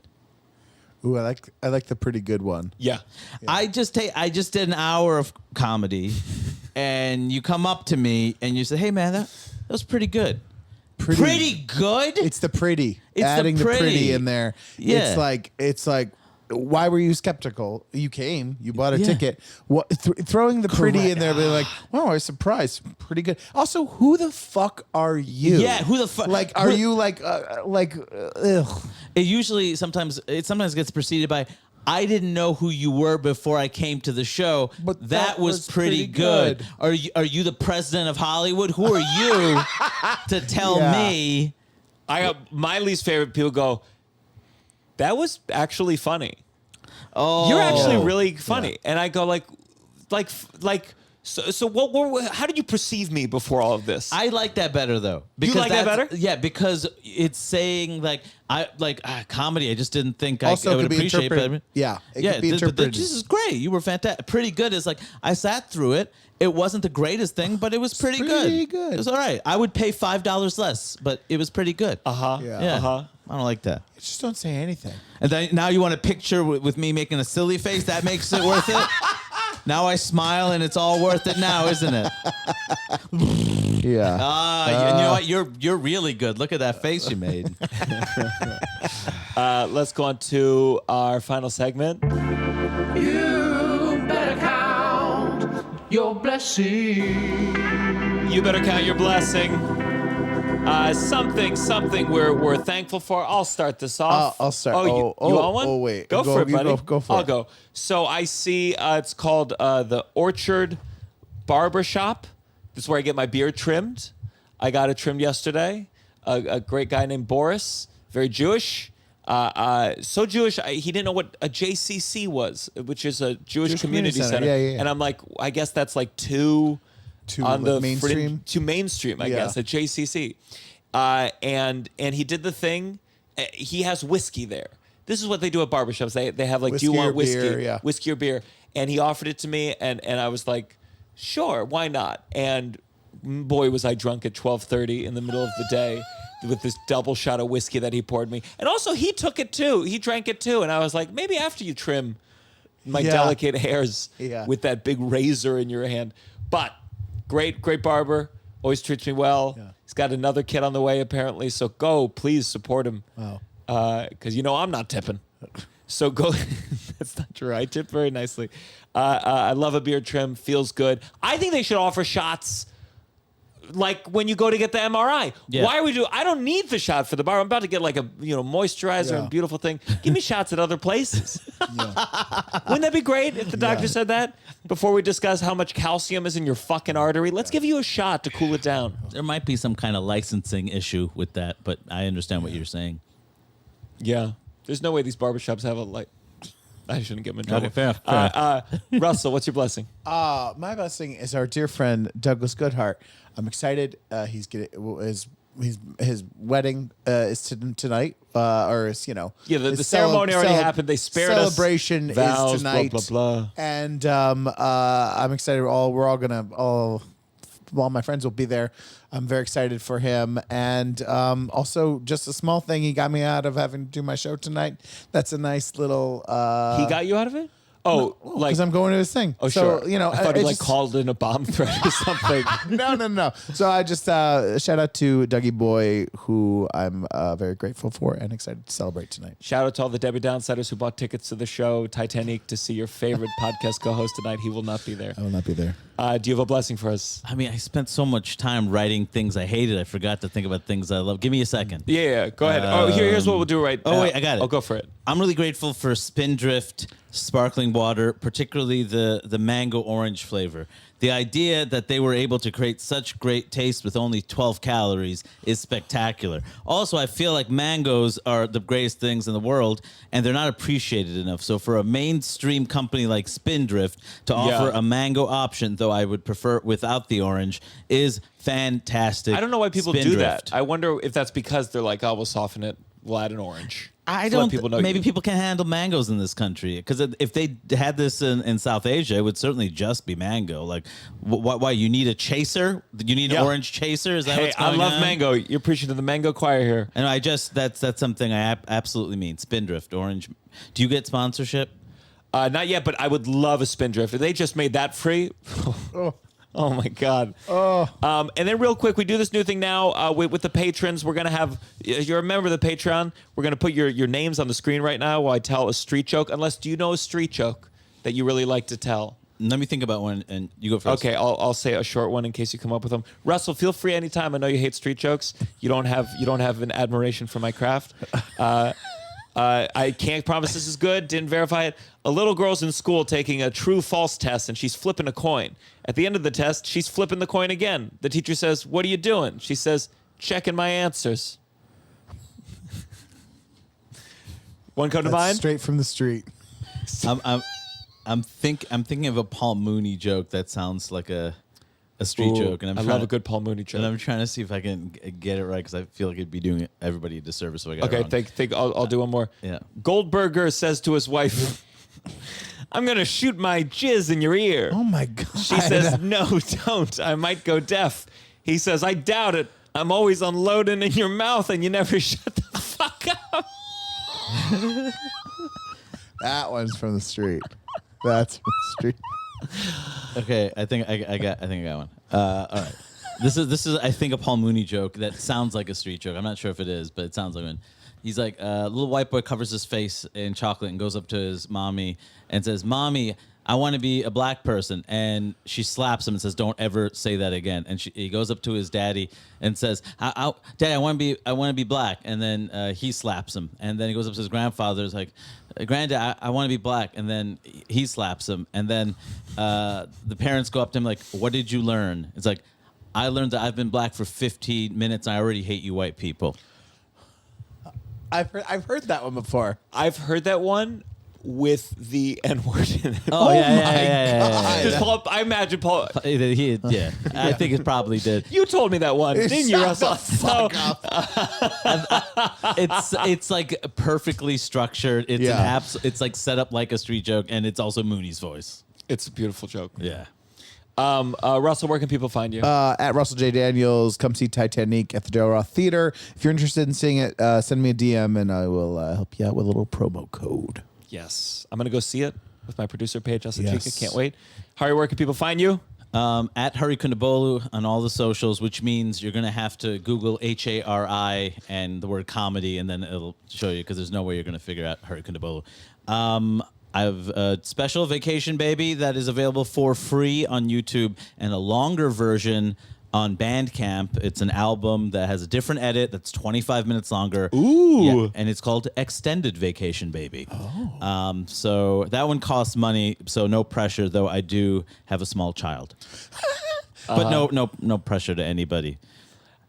Ooh, I like the pretty good one. Yeah. I just did an hour of comedy, and you come up to me and you say, "Hey, man, that was pretty good." Pretty good. It's the pretty. It's the adding the pretty. pretty in there. Yeah. It's like. Why were you skeptical? You came, you bought a Yeah. ticket. What throwing the pretty in there, be like, wow, I was surprised. Pretty good. Also, who the fuck are you? Yeah, who the fuck? Like, are you ugh. It sometimes gets preceded by, I didn't know who you were before I came to the show, But that was pretty good. Are you the president of Hollywood? Who are you to tell Yeah. me? I got my least favorite. People go, that was actually funny. Oh, You're actually really funny. And I go like So how did you perceive me before all of this? I like that better though. You like that that's- better? Yeah, because it's saying like comedy. I just didn't think Also, I it would could be appreciate. interpreted. Yeah, it could be This interpreted. is great. You were fantastic. Pretty good. It's like I sat through it. It wasn't the greatest thing, but it was pretty pretty good. good. It was all right. I would pay $5 less, but it was pretty good. Uh-huh. Yeah. I don't like that. Just don't say anything. And then now you want a picture with me making a silly face? That makes it worth it? Now I smile and it's all worth it now, isn't it? Yeah. You know what? You're really good. Look at that face you made. Let's go on to our final segment. You better count your blessings. You better count your blessing. Something we're thankful for. I'll start this off. I'll start. Oh, you want one? Oh, wait. Go for it, you buddy. go for I'll it. go. So I see it's called the Orchard Barber Shop. This is where I get my beard trimmed. I got it trimmed yesterday. A great guy named Boris, very Jewish. So Jewish, he didn't know what a JCC was, which is a Jewish Community Center. Yeah. And I'm like, I guess that's like two on like the mainstream? to mainstream, I guess, at JCC. And he did the thing. He has whiskey there. This is what they do at barbershops. They have like, Whiskey do you or want whiskey? beer, yeah. Whiskey or beer? And he offered it to me, and I was like, sure, why not? And boy, was I drunk at 12:30 in the middle of the day with this double shot of whiskey that he poured me. And also, he took it too. He drank it too. And I was like, maybe after you trim my delicate hairs with that big razor in your hand. But great barber. Always treats me well. Yeah. He's got another kid on the way, apparently. So go, please support him. Wow. Because I'm not tipping. So go. That's not true. I tip very nicely. I love a beard trim. Feels good. I think they should offer shots like when you go to get the MRI. Yeah. Why are we I don't need the shot for the bar. I'm about to get like a moisturizer and beautiful thing. Give me shots at other places. Wouldn't that be great if the doctor said that before we discuss how much calcium is in your fucking artery? Let's give you a shot to cool it down. There might be some kind of licensing issue with that, but I understand what you're saying. Yeah. There's no way these barbershops have a light. I shouldn't get him in trouble. Okay, fair enough. Russell, what's your blessing? My blessing is our dear friend Douglas Goodhart. I'm excited. He's getting his wedding is tonight, or is Yeah, his the ceremony already happened. They spared us. Celebration Vows, is tonight. blah, blah, blah. And I'm excited. All my friends will be there. I'm very excited for him. And also, just a small thing, he got me out of having to do my show tonight. That's a nice little. He got you out of it? Oh, like because I'm going to his thing. Oh, so, sure. You know, I thought he just, called in a bomb threat or something. No. So I just shout out to Dougie Boy, who I'm very grateful for and excited to celebrate tonight. Shout out to all the Debbie Downsiders who bought tickets to the show Titanic to see your favorite podcast co-host tonight. He will not be there. I will not be there. Do you have a blessing for us? I mean, I spent so much time writing things I hated. I forgot to think about things I love. Give me a second. Yeah. Go ahead. Here's what we'll do right now. Oh, wait, I got it. I'll go for it. I'm really grateful for Spindrift sparkling water, particularly the mango orange flavor. The idea that they were able to create such great taste with only 12 calories is spectacular. Also, I feel like mangoes are the greatest things in the world, and they're not appreciated enough. So for a mainstream company like Spindrift to offer a mango option, though I would prefer without the orange, is fantastic. I don't know why people do Spindrift. that. I wonder if that's because they're like, oh, we'll soften it. We'll add an orange. I To let don't. people know Maybe you- people can't handle mangoes in this country because if they had this in South Asia, it would certainly just be mango. Like, why you need a chaser? You need an orange chaser? Is that Hey, what's I going love on? mango. You're preaching to the mango choir here. And that's something I absolutely mean. Spindrift orange. Do you get sponsorship? Not yet, but I would love a Spindrift. If they just made that free. Oh my God. And then real quick, we do this new thing now with the patrons. We're going to have, you remember the Patreon? We're going to put your names on the screen right now while I tell a street joke. Unless, do you know a street joke that you really like to tell? Let me think about one, and you go first. Okay, I'll say a short one in case you come up with them. Russell, feel free anytime. I know you hate street jokes. You don't have an admiration for my craft. I can't promise this is good. Didn't verify it. A little girl's in school taking a true-false test, and she's flipping a coin. At the end of the test, she's flipping the coin again. The teacher says, "What are you doing?" She says, "Checking my answers." One come to That's mind? straight from the street. I'm I'm thinking of a Paul Mooney joke that sounds like a street joke, and I love a good Paul Mooney joke. And I'm trying to see if I can get it right because I feel like it'd be doing everybody a disservice if I got Okay, it wrong. think I'll do one more. Yeah. Goldberger says to his wife, "I'm gonna shoot my jizz in your ear." Oh my god. She says, "No, don't. I might go deaf." He says, "I doubt it. I'm always unloading in your mouth, and you never shut the fuck up." That one's from the street. That's from the street. Okay, I think I got one. All right. This is I think a Paul Mooney joke that sounds like a street joke. I'm not sure if it is, but it sounds like one. He's like a little white boy covers his face in chocolate and goes up to his mommy and says, "Mommy, I want to be a black person." And she slaps him and says, "Don't ever say that again." And he goes up to his daddy and says, "Daddy, I want to be black." And then he slaps him. And then he goes up to his grandfather. He's like, "Granddad, I want to be black." And then he slaps him. And then the parents go up to him like, "What did you learn?" It's like, "I learned that I've been black for 15 minutes. And I already hate you white people." I've heard that one before. I've heard that one with the N-word in it. Oh, yeah. Just Paul, I imagine Paul. Yeah, I think it probably did. You told me that one, didn't you, Shut the Russell? fuck up. It's like perfectly structured. It's Yeah. it's like set up like a street joke, and it's also Mooney's voice. It's a beautiful joke. Yeah. Russell, where can people find you? At Russell J. Daniels, come see Titanic at the Del Roth Theater. If you're interested in seeing it, send me a DM and I will help you out with a little promo code. Yes. I'm going to go see it with my producer, Paige Asachika. Yes. Can't wait. Hari, where can people find you? At Hari Kondabolu on all the socials, which means you're going to have to Google Hari and the word comedy, and then it'll show you because there's no way you're going to figure out Hari Kondabolu. I have a special Vacation Baby that is available for free on YouTube and a longer version on Bandcamp. It's an album that has a different edit that's 25 minutes longer. Ooh. Yeah, and it's called Extended Vacation Baby. Oh. So that one costs money, so no pressure, though I do have a small child. But no pressure to anybody.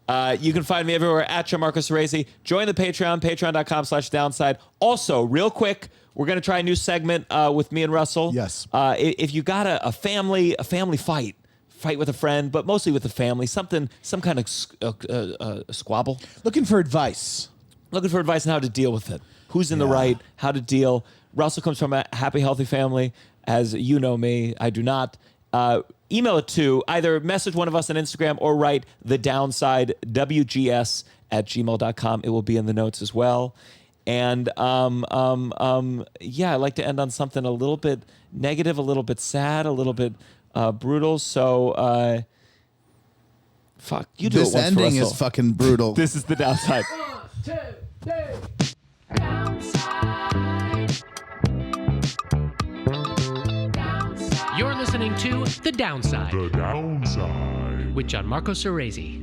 You can find me everywhere at Gianmarco Soresi. Join the Patreon, patreon.com/downside. Also, real quick, we're going to try a new segment with me and Russell. Yes. If you got a family fight with a friend, but mostly with the family, some kind of squabble. Looking for advice. Looking for advice on how to deal with it. Who's in the right, how to deal. Russell comes from a happy, healthy family. As you know me, I do not. Email it to either message one of us on Instagram or write thedownsidewgs@gmail.com. It will be in the notes as well. And I like to end on something a little bit negative, a little bit sad, a little bit brutal. So, fuck, you do This it once for ending Russell. is fucking brutal. This is the downside. 1, 2, 3. Downside. You're listening to The Downside The downside. with Gianmarco Soresi.